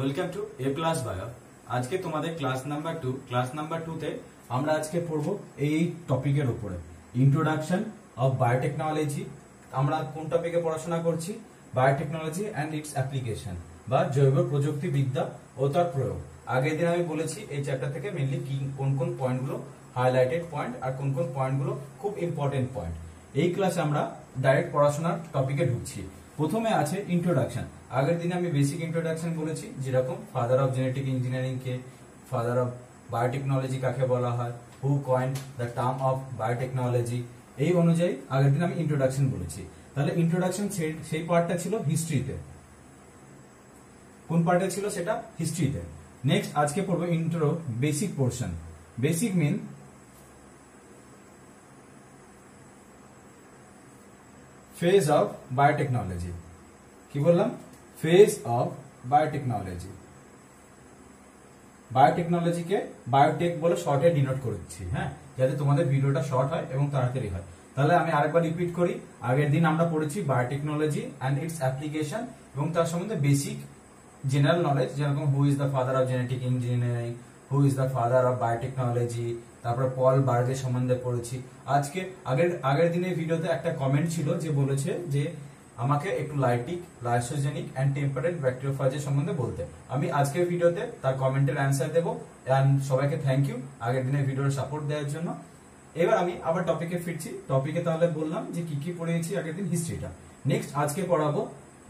Welcome to A plus bio. আজকে তোমাদের class number 2 তে আমরা আজকে পড়বো এই টপিকের উপরে ইন্ট্রোডাকশন অফ বায়োটেকনোলজি। আমরা কোন টপিকে পড়াশোনা করছি? বায়োটেকনোলজি অ্যান্ড ইটস অ্যাপ্লিকেশন বা জৈব প্রযুক্তি বিদ্যা ও তার প্রয়োগ। আগের দিন আমি বলেছি এই চ্যাপ্টার থেকে মেনলি কোন কোন পয়েন্টগুলো হাইলাইটেড পয়েন্ট আর কোন কোন পয়েন্টগুলো খুব ইম্পর্টেন্ট পয়েন্ট। এই ক্লাসে আমরা ডাইরেক্ট পড়াশোনার টপিকে ঢুকছি। প্রথমে আছে ইন্ট্রোডাকশন। আগের দিনে আমি বেসিক ইন্ট্রোডাকশন বলেছি, যেরকম ফাদার অফ জেনেটিক ইঞ্জিনিয়ারিং কে, ফাদার অফ বায়োটেকনোলজি কাকে বলা হয়, who coined the term of biotechnology, এই অনুযায়ী আগের দিন আমি ইন্ট্রোডাকশন বলেছি। তাহলে ইন্ট্রোডাকশন সেই পার্টটা ছিল হিস্ট্রিতে। কোন পার্টে ছিল সেটা? হিস্ট্রিতে। নেক্সট আজকে পড়বো intro basic portion. Basic mean phase of biotechnology. কি বললাম? Phase of biotechnology. বায়োটেকনোলজিকে বায়োটেক বলে শর্টে ডিনোট করছি, হ্যাঁ, যাতে তোমাদের ভিডিওটা শর্ট হয় এবং তাড়াতাড়ি হয়। তাহলে আমি আরেকবার রিপিট করি। আগের দিন আমরা পড়েছি বায়োটেকনোলজি অ্যান্ড ইটস অ্যাপ্লিকেশন এবং তার সম্বন্ধে বেসিক জেনারেল নলেজ, যেরকম who is the father of genetic engineering, who is the father of biotechnology, তারপরে পল বার্গের সম্বন্ধে পড়েছি। আজকে আগের দিনের ভিডিওতে একটা কমেন্ট ছিল যে বলেছে যে আমাকে একটু লাইসোজেনিক এন্ড টেম্পারেট ব্যাকটেরিওফাজের সম্বন্ধে বলতে। আমি আজকের ভিডিওতে তার কমেন্টের অ্যান্সার দেবো। এন্ড সবাইকে থ্যাংক ইউ আগের দিনের ভিডিওর সাপোর্ট দেওয়ার জন্য। এবার আমি আবার টপিকে ফিরছি। টপিকে তাহলে বললাম যে কি কি পড়িয়েছি আগের দিন, হিস্ট্রিটা। নেক্সট আজকে পড়াবো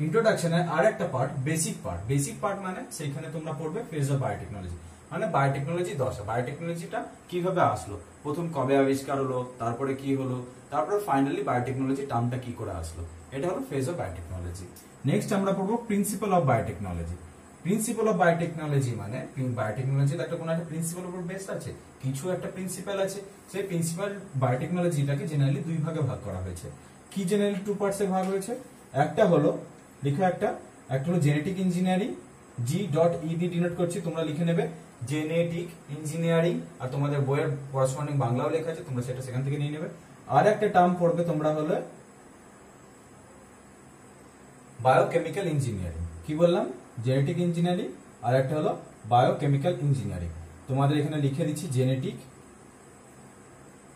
ইন্ট্রোডাকশনের আর একটা part, basic part. Basic part মানে সেইখানে তোমরা পড়বে ফেজ অফ বায়োটেকনোলজি, মানে বায়োটেকনোলজি দশা। বায়োটেকনোলজিটা কিভাবে আসলো, প্রথম কবে আবিষ্কার হলো, তারপরে কি হলো, তারপরে ফাইনালি বায়োটেকনোলজি টার্মটা কি করে আসলো, এটা হলো ফেজ অফ বায়োটেকনোলজি। নেক্সট আমরা পড়বো principal of biotechnology. Principal of biotechnology মানে বায়োটেকনোলজির একটা কোনো একটা প্রিন্সিপাল উপর বেসড আছে, কিছু একটা প্রিন্সিপাল আছে। সেই প্রিন্সিপাল বায়োটেকনোলজিটাকে জেনারেলি দুই ভাগে ভাগ করা হয়েছে। কি জেনারেলি টু পার্টসে ভাগ হয়েছে? একটা হলো লিখো, একটা হলো জেনেটিক ইঞ্জিনিয়ারিং, G.E দিয়ে ডিনোট করছি, তোমরা লিখে নেবে জেনেটিক ইঞ্জিনিয়ারিং। আর তোমাদের বইয়ের করেসপন্ডিং বাংলাও লেখা আছে, তোমরা সেটা সেখান থেকে নিয়ে নেবে। আর একটা টার্ম পড়বে তোমরা হলো বায়োকেমিক্যাল ইঞ্জিনিয়ারিং। কি বললাম? জেনেটিক ইঞ্জিনিয়ারিং আর একটা হলো বায়োকেমিক্যাল ইঞ্জিনিয়ারিং। তোমাদের এখানে লিখে দিচ্ছি জেনেটিক,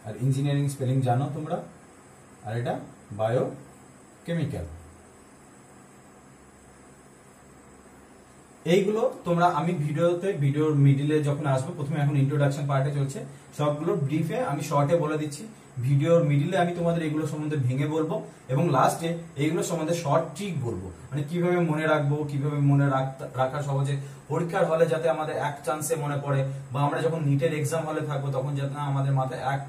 আর ইঞ্জিনিয়ারিং স্পেলিং জানো তোমরা, আর এটা বায়োকেমিক্যাল। এইগুলো তোমরা আমি ভিডিওর মিডিলে যখন আসবো, প্রথমে এখন ইন্ট্রোডাকশন পার্টে চলছে, সবগুলো ব্রিফে আমি শর্টে বলে দিচ্ছি। ভিডিওর মিডিলে আমি তোমাদের এগুলো সম্বন্ধে ভেঙে বলবো এবং লাস্টে এইগুলো সম্বন্ধে শর্ট ট্রিক বলবো, মানে কিভাবে মনে রাখবো, কিভাবে মনে রাখা সহজে, পরীক্ষার হলে যাতে আমাদের এক চান্সে মনে পড়ে, বা আমরা যখন নিটের এক্সাম হলে থাকবো তখন যাতে আমাদের মাথায় এক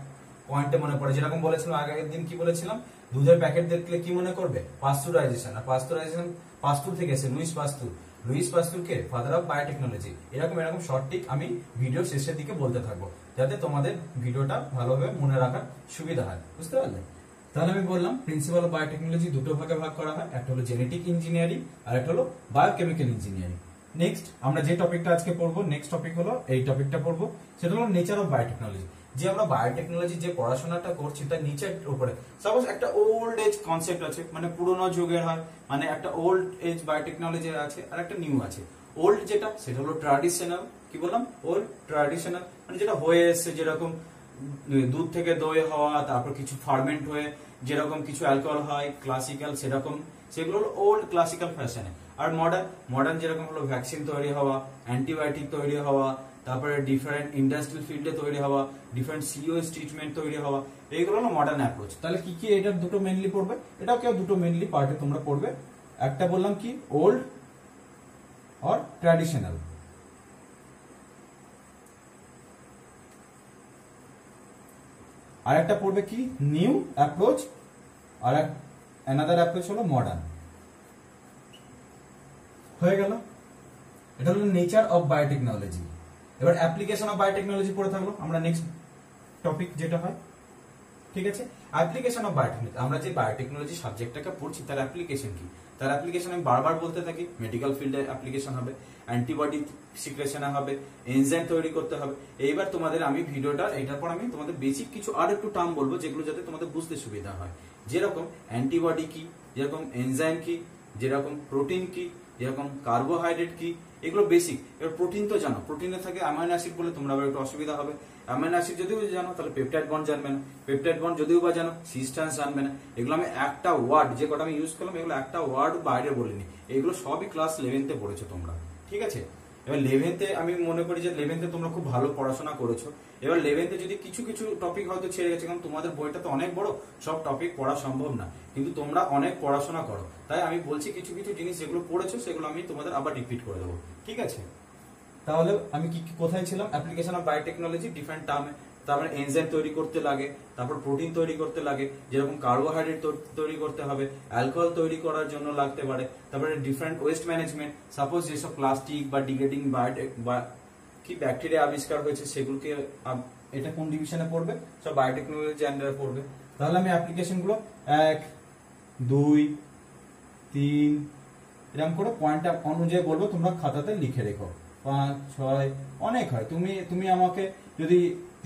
পয়েন্টে মনে পড়ে। যেরকম বলেছিলাম আগের দিন, কি বলেছিলাম, দুধের প্যাকেট দেখলে কি মনে করবে? পাস্তুরাইজেশন। আর পাস্তুরাইজেশন পাস্তুর থেকে এসে Luis পাস্তুর K? Father of biotechnology. এরকম শর্ট ট্রিক আমি ভিডিও শেষের দিকে বলতে থাকবো, যাতে তোমাদের ভিডিওটা ভালোভাবে মনে রাখার সুবিধা হয়। বুঝতে পারলে? তাহলে আমি বললাম প্রিন্সিপাল অফ বায়োটেকনোলজি দুটো ভাগে ভাগ করা হয়, একটা হলো জেনেটিক ইঞ্জিনিয়ারিং আর একটা হলো বায়োকেমিক্যাল ইঞ্জিনিয়ারিং। নেক্সট আমরা যে টপিকটা আজকে পড়বো, নেক্সট টপিক হলো এই টপিকটা পড়বো, সেটা হলো নেচার অফ বায়োটেকনোলজি। যে আমরা বায়োটেকনোলজি যে পড়াশোনাটা করছি তার নিচের উপরে সাপোজ একটা ওল্ড এজ কনসেপ্ট আছে, মানে পুরোনো যুগের হয়, মানে একটা ওল্ড এজ বায়োটেকনোলজি আছে আর একটা নিউ আছে। ওল্ড যেটা, সেটা হলো ট্র্যাডিশনাল। কি বললাম? ওল্ড ট্র্যাডিশনাল, মানে যেটা হয়ে এসছে, যেরকম দুধ থেকে দই হওয়া, তারপর কিছু ফার্মেন্ট হয়ে যেরকম কিছু অ্যালকোহল হয়, ক্লাসিক্যাল, সেরকম সেগুলো হলো ওল্ড ক্লাসিক্যাল ফ্যাশনে। আর মডার্ন যেরকম হলো ভ্যাকসিন তৈরি হওয়া, অ্যান্টিবায়োটিক তৈরি হওয়া, তারপরে ডিফারেন্ট ইন্ডাস্ট্রিয়াল ফিল্ডে তৈরি হওয়া, ডিফারেন্ট সিওএস ট্রিটমেন্ট তৈরি হওয়া, এইগুলো হলো মডার্ন অ্যাপ্রোচ। তাহলে কি কি এটার দুটো মেনলি পড়বে, এটাও কেউ দুটো মেনলি পার্টে তোমরা পড়বে। একটা বললাম কি, ওল্ড আর ট্র্যাডিশনাল, আর একটা পড়বে কি, নিউ অ্যাপ্রোচ, আর অ্যানাদার অ্যাপ্রোচ হলো মডার্ন। হয়ে গেল, এটা হলো নেচার অফ বায়োটেকনোলজি। এবার অ্যাপ্লিকেশন অফ বায়োটেকনোলজি পড়ে থাকলো আমরা নেক্সট টপিক যেটা হয়, ঠিক আছে? অ্যাপ্লিকেশন অফ বায়োটেকনোলজি, আমরা যে বায়োটেকনোলজি সাবজেক্টটাকে পড়ছি তার অ্যাপ্লিকেশন কি? তার অ্যাপ্লিকেশন আমি বারবার বলতে থাকি, মেডিকেল ফিল্ডে অ্যাপ্লিকেশন হবে, অ্যান্টিবডি সিক্রেশনে হবে, এনজাইম তৈরি করতে হবে। এইবার তোমাদের আমি ভিডিওটা এটার পর আমি তোমাদের বেসিক কিছু আর একটু টার্ম বলবো, যেগুলো যাতে তোমাদের বুঝতে সুবিধা হয়। যেরকম অ্যান্টিবডি কি, যেরকম এনজাইম কি, যেরকম প্রোটিন কি, যেরকম কার্বোহাইড্রেট কি, এগুলো বেসিক। এবার প্রোটিন তো জানো, প্রোটিনে থাকে অ্যামাইনো অ্যাসিড বলে তোমরা আবার একটু অসুবিধা হবে। অ্যামাইনো অ্যাসিড যদিও জানো তাহলে পেপটাইড বন্ড জানবে না, পেপটাইড বন্ড যদিও বা জানো সিস্টেন্স জানবে না। এগুলো আমি একটা ওয়ার্ড যে কটা আমি ইউজ করলাম এগুলো একটা ওয়ার্ড বাইরে বলিনি, এগুলো সবই ক্লাস 11তে পড়েছো তোমরা, ঠিক আছে। এবার 11তে আমি মনে করি যে 11তে তোমরা খুব ভালো পড়াশোনা করেছো। এবার 11তে যদি কিছু কিছু টপিক হয়তো ছেড়ে গেছে, কারণ তোমাদের বইটা তো অনেক বড়, সব টপিক পড়া সম্ভব না, কিন্তু তোমরা অনেক পড়াশোনা করো, তাই আমি বলছি কিছু কিছু জিনিস যেগুলো পড়েছো সেগুলো আমি তোমাদের আবার রিপিট করে দেবো, ঠিক আছে। তাহলে আমি কি কোথায় ছিলাম? অ্যাপ্লিকেশন অফ বায়োটেকনোলজি ডিফারেন্ট টার্মে। তারপরে এনজাইম তৈরি করতে লাগে, তারপর প্রোটিন তৈরি করতে লাগে, যেরকম কার্বোহাইড্রেট তৈরি করতে হবে, অ্যালকোহল তৈরি করার জন্য লাগতে পারে। তারপরে ডিফারেন্ট ওয়েস্ট ম্যানেজমেন্ট, সাপোজ যেসব প্লাস্টিক বা ডিগ্রেডিং বা কি ব্যাকটেরিয়া আবিষ্কার হয়েছে সেগুলোকে, এটা কোন ডিভিশনে পড়বে? সব বায়োটেকনোলজি আন্ডারে পড়বে। তাহলে আমি অ্যাপ্লিকেশন গুলো 1 2 3 এরকম করে পয়েন্ট অনুযায়ী বলবো, তোমরা খাতাতে লিখে রেখো। 5 6 অনেক হয়, তুমি আমাকে যদি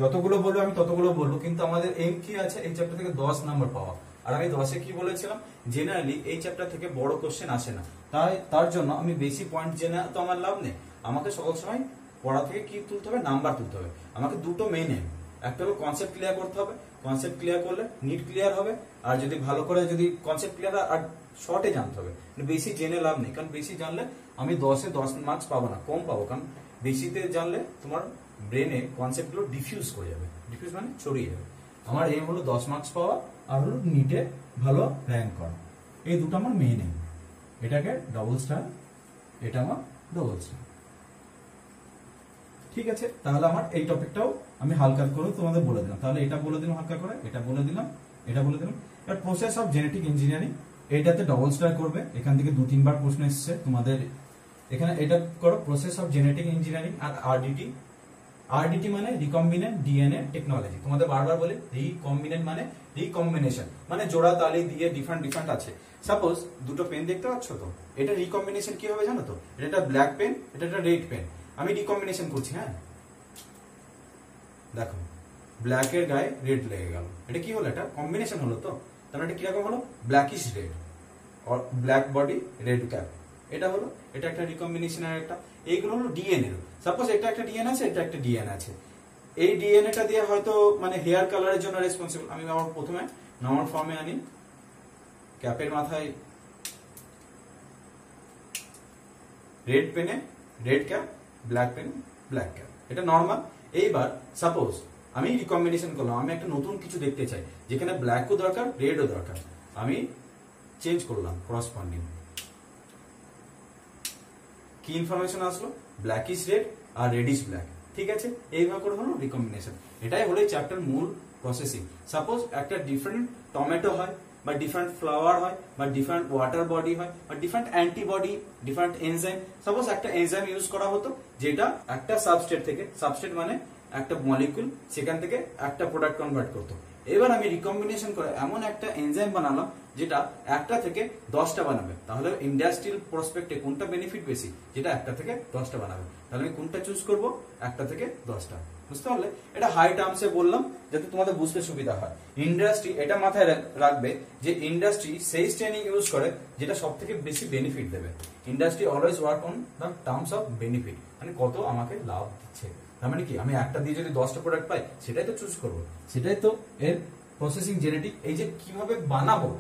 যতগুলো বলবো আমি ততগুলো বলবো, কিন্তু আমাদের এম কি আছে এই চ্যাপ্টার থেকে 10 নাম্বার পাওয়া। আর আমি 10-এ কি বলেছিলাম, জেনারেলি এই চ্যাপ্টার থেকে বড় কোশ্চেন আসে না, তার জন্য আমি বেশি পয়েন্ট জেনে তো আমার লাভ নেই। আমাকে সকল সময় পড়া থেকে কি তুলতে হবে? নাম্বার তুলতে হবে। আমাকে দুটো মেইন এম, একটা হলো কনসেপ্ট ক্লিয়ার করতে হবে, কনসেপ্ট ক্লিয়ার করলে নিট ক্লিয়ার হবে। আর যদি ভালো করে যদি কনসেপ্ট ক্লিয়ার আর শর্টে জানতে হবে, বেশি জেনে লাভ নেই, কারণ বেশি জানলে আমি 10-এ 10 মার্কস পাবো না, কম পাবো। কারণ বেশিতে জানলে তোমার ব্রেনে কনসেপ্ট গুলো ডিফিউজ করে যাবে, ডিফিউজ মানে ছড়িয়ে যাবে। আমার এম হলো 10 মার্কস পাওয়া আর হলো নিটে ভালো র্যাঙ্ক করা, এই দুটো আমার মেইন এম। এটাকে ডবল স্টার, এটা আমার ডবল স্টার, ঠিক আছে। তাহলে আমার এই টপিকটাও আমি হালকা করে তোমাদের বলে দিলাম। তাহলে এটা বলে দিলাম হালকা করে, এটা বলে দিলাম, এটা বলে দিলাম। এবার প্রসেস অফ জেনেটিক ইঞ্জিনিয়ারিং, এটাতে ডবল স্টার করবে, এখান থেকে 2-3 বার প্রশ্ন এসেছে তোমাদের এখানে। এটা করো প্রসেস অফ জেনেটিক ইঞ্জিনিয়ারিং আর আরডিটি। আরডিটি মানে রিকম্বিনেন্ট ডিএনএ টেকনোলজি। তোমাদের বারবার বলে রিকম্বিনেন্ট মানে রিকম্বিনেশন, মানে জোড়া তালি দিয়ে ডিফারেন্ট আছে। সাপোজ দুটো পেন দেখতে পাচ্ছ তো, এটা রিকম্বিনেশন কি হবে জানো তো? এটা ব্ল্যাক পেন, এটা রেড পেন, আমি রিকম্বিনেশন করছি। হ্যাঁ দেখো, ব্ল্যাক এর গায়ে রেড লেগে গেল, এটা কি হলো? এটা কম্বিনেশন হলো তো। তাহলে এটা কিরকম হলো? ব্ল্যাকিশ রেড আর ব্ল্যাক বডি রেড ক্যাপ, এটা হলো, এটা একটা রিকম্বিনেশনের একটা। এইগুলো হলো ডিএনএ। সাপোজ এটা একটা ডিএনএ আছে, এটা একটা ডিএনএ আছে, এই ডিএনএটা দিয়ে হয়তো মানে হেয়ার কালারের জন্য রেসপন্সিবল। আমি আমার প্রথমে নর্মাল ফর্মে আনি, ক্যাপের মাথায় রেড পেনে রেড ক্যাপ, ব্ল্যাক পেনে ব্ল্যাক ক্যাপ, এটা নর্মাল। এইবার সাপোজ আমি রিকম্বিনেশন করলাম, আমি একটা নতুন কিছু দেখতে চাই যেখানে ব্ল্যাকও দরকার রেডও দরকার, আমি চেঞ্জ করলাম করসপন্ডিং। কি ইনফরমেশন আসলো? ব্ল্যাকিশ রেড আর রেডিশ ব্ল্যাক, ঠিক আছে। এইভাবে করে হলো রিকম্বিনেশন। এটাই হলো এই চ্যাপ্টার মূল প্রসেসিং। সাপোজ একটা ডিফারেন্ট টমেটো হয় বা ডিফারেন্ট ফ্লাওয়ার হয় বা ডিফারেন্ট ওয়াটার বডি হয় বা different antibody, different enzyme. Suppose একটা এনজাইম ইউজ করা হতো যেটা একটা সাবস্ট্রেট থেকে, সাবস্ট্রেট মানে একটা মলিকুল, সেখান থেকে একটা প্রোডাক্ট কনভার্ট করতো। এবার আমি রিকম্বিনেশন করে এমন একটা এনজাইম বানালাম যেটা একটা থেকে 10টা বানাবে। তাহলে ইন্ডাস্ট্রিয়াল প্রসপেক্টে কোনটা বেনিফিট বেশি? যেটা একটা থেকে 10টা বানাবে। তাহলে আমি কোনটা চুজ করব? একটা থেকে 10টা। বুঝতে পারলে? এটা হাই টার্মসে বললাম যাতে তোমাদের বুঝতে সুবিধা হয়। ইন্ডাস্ট্রি, এটা মাথায় রাখবে যে ইন্ডাস্ট্রি সেই ট্রেনিং ইউজ করে যেটা সব থেকে বেশি বেনিফিট দেবে। Industry always work on the terms of benefit, মানে কত আমাকে লাভ দিচ্ছে। তার মানে কি, আমি একটা দিয়ে যদি 10টা প্রোডাক্ট পাই সেটাই তো চুজ করবো, সেটাই তো এর প্রসেসিং জেনেটিক। এই যে কিভাবে বানাবো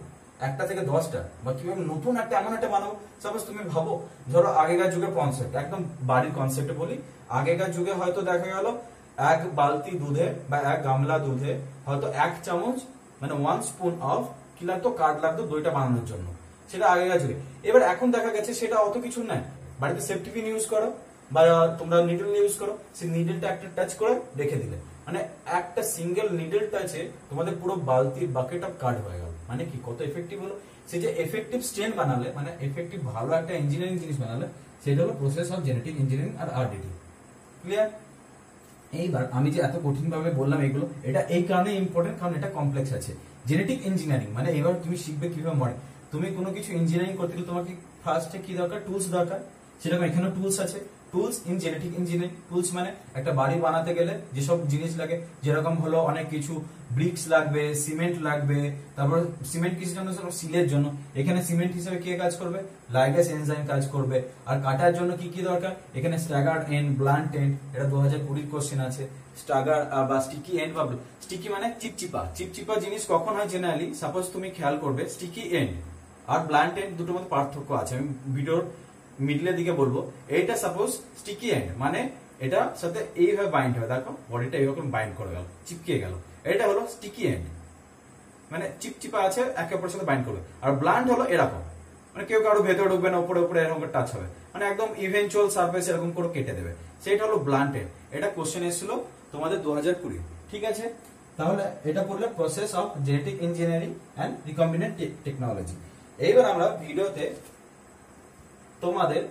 একটা থেকে 10টা, বা কিভাবে নতুন একটা এমন একটা বানাবো। সাপোজ তুমি ভাবো, ধরো আগেকার যুগের কনসেপ্ট, একদম বাড়ির কনসেপ্টে বলি। আগেকার যুগে হয়তো দেখা গেল 1 বালতি দুধে বা 1 গামলা দুধে হয়তো 1 চামচ মানে 1 স্পুন অফ কি লাগতো? কাঠ লাগতো দইটা বানানোর জন্য, সেটা আগেকার যুগে। এবার এখন দেখা গেছে সেটা অত কিছু নাই, বাড়িতে সেফটি পিন ইউজ করো বা তোমরা নিডল ইউজ করো, সেই নিডলটা একটা টাচ করে রেখে দিলে, মানে একটা সিঙ্গেল নিডল টাচে তোমাদের পুরো বালতির বাকেট অফ কাঠ হয়ে গেল। মানে কি, কত এফেক্টিভ হলো। সে যে এফেক্টিভ স্ট্রেন বানালে, মানে এফেক্টিভ ভালো একটা ইঞ্জিনিয়ারিং জিনিস বানালে, সেটা হলো প্রসেস অফ জেনেটিক ইঞ্জিনিয়ারিং আর আরডিটি। ক্লিয়ার? এইবার আমি যে এত কঠিন ভাবে বললাম এগুলো, এটা এই কারণে ইম্পর্টেন্ট কারণ এটা কমপ্লেক্স আছে। জেনেটিক ইঞ্জিনিয়ারিং মানে এবার তুমি শিখবে কিভাবে মরে। তুমি কোনো কিছু ইঞ্জিনিয়ারিং করতে গেলে তোমাকে ফার্স্টে কি দরকার? টুলস দরকার। সেরকম এখানে টুলস আছে। Tools in genetic engineering. Tools মানে একটা বাড়ি বানাতে গেলে যেসব জিনিস লাগে, যেরকম হলো অনেক কিছু ব্রিক্স লাগবে, সিমেন্ট লাগবে, তারপর সিমেন্ট কিসের জন্য, সিলের জন্য। এখানে সিমেন্ট হিসেবে কে কাজ করবে, লাইগেজ এনজাইম কাজ করবে। আর কাটার জন্য কি কি দরকার, এখানে স্ট্যাগার্ড এন্ড, ব্লান্ট এন্ড, এটা 2020 কোশ্চেন আছে। স্ট্যাগার বা স্টিকি এন্ড বা স্টিকি মানে চিপচিপা, চিপচিপা জিনিস কখন হয় জেনারেলি, সাপোজ তুমি খেয়াল করবে স্টিকি এন্ড আর ব্লান্ট এন্ড দুটোর মধ্যে পার্থক্য আছে, আমি ভিডিওর মিডলের দিকে বলবো। এইটা সাপোজ স্টিকি এন্ড মানে এটা সাথে এইভাবে বাইন্ড হয়, দেখো বডিটা এইরকম বাইন্ড করে গেল, চিপকে গেল, এটা হলো স্টিকি এন্ড, মানে চিপচিপা আছে একে অপরের সাথে বাইন্ড করবে। আর ব্লান্ট হলো এরকম, মানে কেউ কারো ভেতরে ঢুকবে না, উপরে উপরে এরকম টাচ হবে, মানে একদম ইভেনচুয়াল সারফেস এরকম করে কেটে দেবে, সেটা হলো ব্লান্ট এন্ড। এটা কোশ্চেন এসেছিল তোমাদের 2020, ঠিক আছে। তাহলে এটা পড়লে process of genetic engineering and recombinant technology. এইবার আমরা ভিডিওতে তোমাদের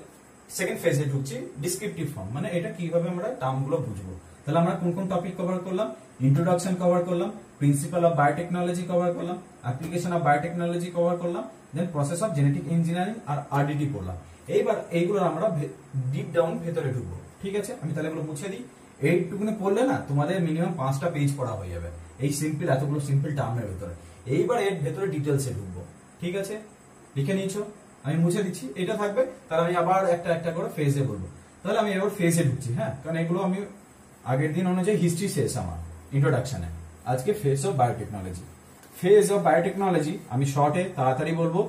সেকেন্ড ফেজে ঢুকছি, ডিসক্রিপটিভ ফর্ম, মানে এটা কিভাবে আমরা টার্মগুলো বুঝবো। তাহলে আমরা কোন কোন টপিক কভার করলাম, ইন্ট্রোডাকশন কভার করলাম, প্রিন্সিপাল অফ বায়োটেকনোলজি কভার করলাম, অ্যাপ্লিকেশন অফ বায়োটেকনোলজি কভার করলাম, then process of genetic engineering আর আরডিটি পড়লাম। এইবার এইগুলো আমরা ডিপ ডাউন ভেতরে ঢুকবো, ঠিক আছে। আমি তাহলে এগুলো মুছে দিই। এইটুকুনে পড়লে না তোমাদের মিনিমাম 5টা পেজ পড়া হয়ে যাবে এই সিম্পল, এতগুলো সিম্পল টার্মের ভেতরে। এইবার এর ভেতরে ডিটেলসে ঢুকবো, ঠিক আছে। লিখে নিয়েছো, আমি মুছে দিচ্ছি, এটা থাকবে। তাহলে আমি আবার একটা একটা করে ফেজে বলবো। তাহলে আমি এবার ফেজে ঢুকছি, হ্যাঁ, কারণ এগুলো আমি আগের দিন অনুযায়ী হিস্ট্রি শেষ আমার ইন্ট্রোডাকশনে, আজকে phase of biotechnology. Phase of biotechnology আমি শর্টে তাড়াতাড়ি বলবো।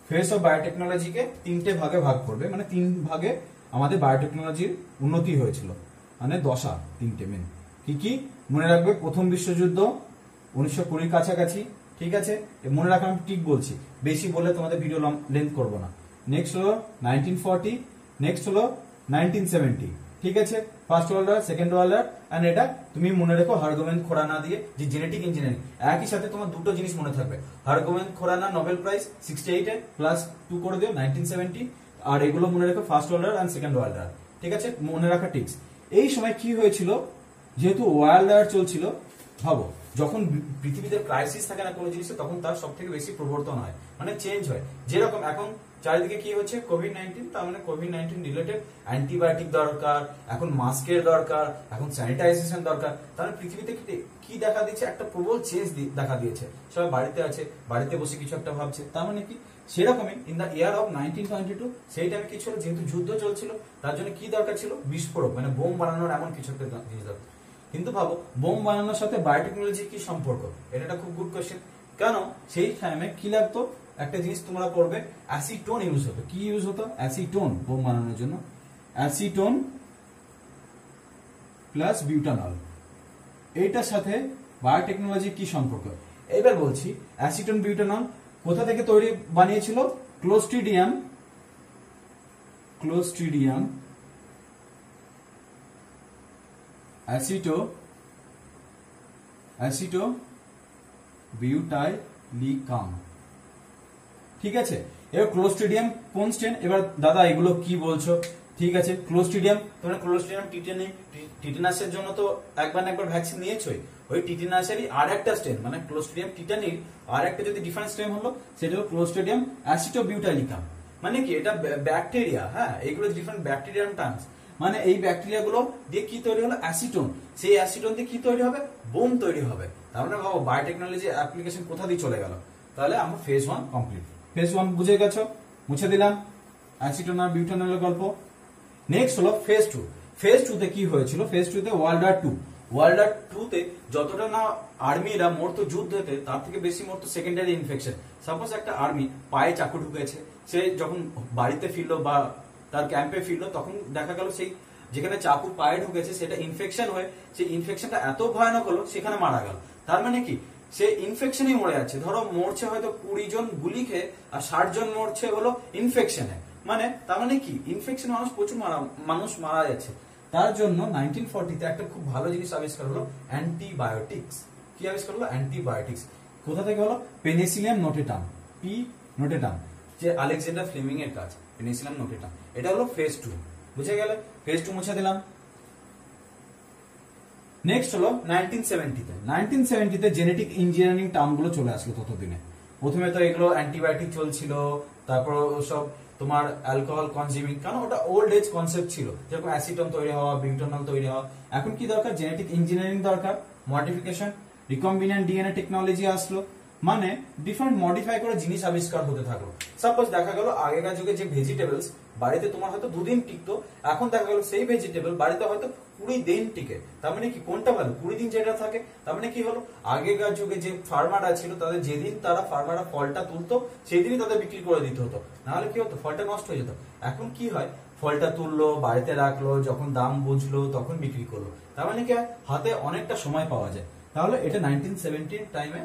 ফেজ অফ বায়োটেকনোলজিকে 3টে ভাগে ভাগ করবে, মানে 3 ভাগে আমাদের বায়োটেকনোলজির উন্নতি হয়েছিল, মানে দশা 3টে মেন। কি কি মনে রাখবে, প্রথম বিশ্বযুদ্ধ 1920 কাছাকাছি, ঠিক আছে, মনে রাখা আমি ঠিক বলছি, বেশি বলে তোমাদের ভিডিও লেন্থ করবো না। নেক্সট হলো 1940, নেক্সট হলো 1970, ঠিক আছে, first world war, second world war. And এটা তুমি মনে রেখো হারগোবিন্দ খোরানা দিয়ে, যে জেনেটিক ইঞ্জিনিয়ারিং। একই সাথে তোমার দুটো জিনিস মনে থাকবে, হারগোবিন্দ খোরানা নোবেল প্রাইজ 68 এ প্লাস 2 করে দিও 1970, আর এগুলো মনে রেখো first world war and second world war, ঠিক আছে, মনে রাখা টিপস। এই সময় কি হয়েছিল, যেহেতু ওয়ার্ল্ড ওয়ার চলছিল, ভাবো যখন পৃথিবীতে ক্রাইসিস থাকে না কোনো জিনিসে, তখন তার সব থেকে বেশি প্রবর্তন হয়, মানে চেঞ্জ হয়। যেরকম এখন চারিদিকে কি হচ্ছে, কোভিড-19, তার মানে কোভিড-19 রিলেটেড অ্যান্টিবায়োটিক দরকার, এখন মাস্কের দরকার, এখন স্যানিটাইজেশন দরকার। তাহলে পৃথিবীতে কি দেখা দিচ্ছে, একটা প্রবল চেঞ্জ দেখা দিয়েছে। সবাই বাড়িতে আছে, বাড়িতে বসে কিছু একটা ভাবছে, তার মানে কি, সেরকমই ইন দা ইয়ার অফ 1922 সেই টাইমে কি ছিল, যেহেতু যুদ্ধ চলছিল, তার জন্য কি দরকার ছিল, বিস্ফোরক, মানে বোম বানানোর এমন কিছু একটা জিনিস দরকার। কিন্তু ভাবো বোম বানানোর সাথে বায়োটেকনোলজির কি সম্পর্ক, এটা একটা খুব গুড কোশ্চেন। কেন সেই টাইমে কি লাগতো, একটা জিনিস তোমরা পড়বে, অ্যাসিটোন ইউজ হতো। কি ইউজ হতো, অ্যাসিটোন, বোম বানানোর জন্য অ্যাসিটোন প্লাস বিউটানল। এইটার সাথে বায়োটেকনোলজির কি সম্পর্ক, এবার বলছি। অ্যাসিটোন বিউটানল কোথা থেকে তৈরি বানিয়েছিল, ক্লোস্ট্রিডিয়াম অ্যাসিটো বিউটাইলিকাম, ঠিক আছে। এবার ক্লোস্ট্রিডিয়াম কোন স্ট্রেন, এবার দাদা এগুলো কি বলছো, ঠিক আছে। ক্লোস্ট্রিডিয়াম, তোমরা ক্লোস্ট্রিডিয়াম টিটেনাসের জন্য তো একবার ভ্যাকসিন নিয়েছোই, ওই টিটেনাসেরই আর একটা স্ট্রেন, মানে ক্লোস্ট্রিডিয়াম টিটানির আর একটা যদি ডিফারেন্ট স্ট্রেন হলো, সেটা হলো ক্লোস্ট্রিডিয়াম অ্যাসিটোবিউটাইলিকাম। মানে কি, এটা ব্যাকটেরিয়া, হ্যাঁ, এইগুলো ডিফারেন্ট ব্যাকটেরিয়ান টার্মস। মানে এই ব্যাকটেরিয়া গুলো দিয়ে কি তৈরি হলো, অ্যাসিটোন, সেই অ্যাসিটোন দিয়ে কি তৈরি হবে, বোম তৈরি হবে। তার মানে ভাবো বায়োটেকনোলজি অ্যাপ্লিকেশন কোথা দিয়ে চলে গেল। তাহলে আমরা ফেজ 1 কমপ্লিট। ফেজ 1 বুঝে গেছো, মুছে দিলাম অ্যাসিটোন আর বিউটানলের গল্প। নেক্সট হলো ফেজ 2। ফেজ 2 তে কি হয়েছিল, ফেজ 2 তে ওয়ার্ল্ড ওয়ার 2 তে যতটা না আর্মিরা মরতো যুদ্ধেতে, তার থেকে বেশি মরতো সেকেন্ডারি ইনফেকশন। সাপোজ একটা আর্মি পায়ে চাকু ঢুকেছে, সে যখন বাড়িতে ফিরলো বা তার ক্যাম্পে ফিরলো, তখন দেখা গেল সেই যেখানে চাকু পায়ে ঢুকেছে সেটা ইনফেকশন হয়ে, সেই ইনফেকশনটা এত ভয়ানক হলো সেখানে মারা গেল। তার মানে কি, সে ইনফেকশনই মরে যাচ্ছে। ধরো মরছে হয়তো 20 জন গুলি খেয়ে, আর 60 জন মরছে হলো ইনফেকশনে। মানে তার মানে কি, ইনফেকশন প্রচুর মানুষ মারা যাচ্ছে। তার জন্য 1940 তে একটা খুব ভালো জিনিস আবিষ্কার হলো, অ্যান্টিবায়োটিক্স। কি আবিষ্কার হলো, অ্যান্টিবায়োটিক্স। কোথা থেকে হলো, পেনিসিলিয়াম নোটেটাম, পি নোটেটাম, যে আলেকজান্ডার ফ্লেমিং এর কাজ, পেনিসিলিয়াম নোটেটাম। এটা হলো ফেজ 2, বুঝে গেলে। ফেজ 2 মুছে দিলাম। নেক্সট হলো 1970 তে জেনেটিক ইঞ্জিনিয়ারিং টার্ম গুলো চলে আসলো ততদিনে। প্রথমে তো এগুলো অ্যান্টিবায়োটিক চলছিল, তারপর সব তোমার অ্যালকোহল কনজিউমিং, কারণ ওটা ওল্ড এজ কনসেপ্ট ছিল, যেরকম অ্যাসিটন তৈরি হওয়া, বিউটানল তৈরি হওয়া। এখন কি দরকার? জেনেটিক ইঞ্জিনিয়ারিং দরকার, মডিফিকেশন, রিকম্বিনেন্ট ডিএনএ টেকনোলজি আসলো, মানে ডিফারেন্ট মডিফাই করে জিনিস আবিষ্কার হতে থাকলো। সাপোজ দেখা গেল আগেকার যুগে যে ভেজিটেবলস বাড়িতে তোমার হয়তো 2 দিন টিকতো, এখন দেখা গেল সেই ভেজিটেবল বাড়িতে হয়তো 20 দিন টিকে। তার মানে কি কোনটা ভালো? 20 দিন যেটা থাকে, তার মানে কি হলো, আগেকার যুগে যে ফার্মাররা ছিল তাদের যেদিন ফার্মাররা ফলটা তুলতো সেই দিনই তাদের বিক্রি করে দিতে হতো, নাহলে কি হতো, ফলটা নষ্ট হয়ে যেত। এখন কি হয়, ফলটা তুললো, বাড়িতে রাখলো, যখন দাম বুঝলো তখন বিক্রি করলো। তার মানে কি হাতে অনেকটা সময় পাওয়া যায়। তাহলে এটা 1970 টাইমে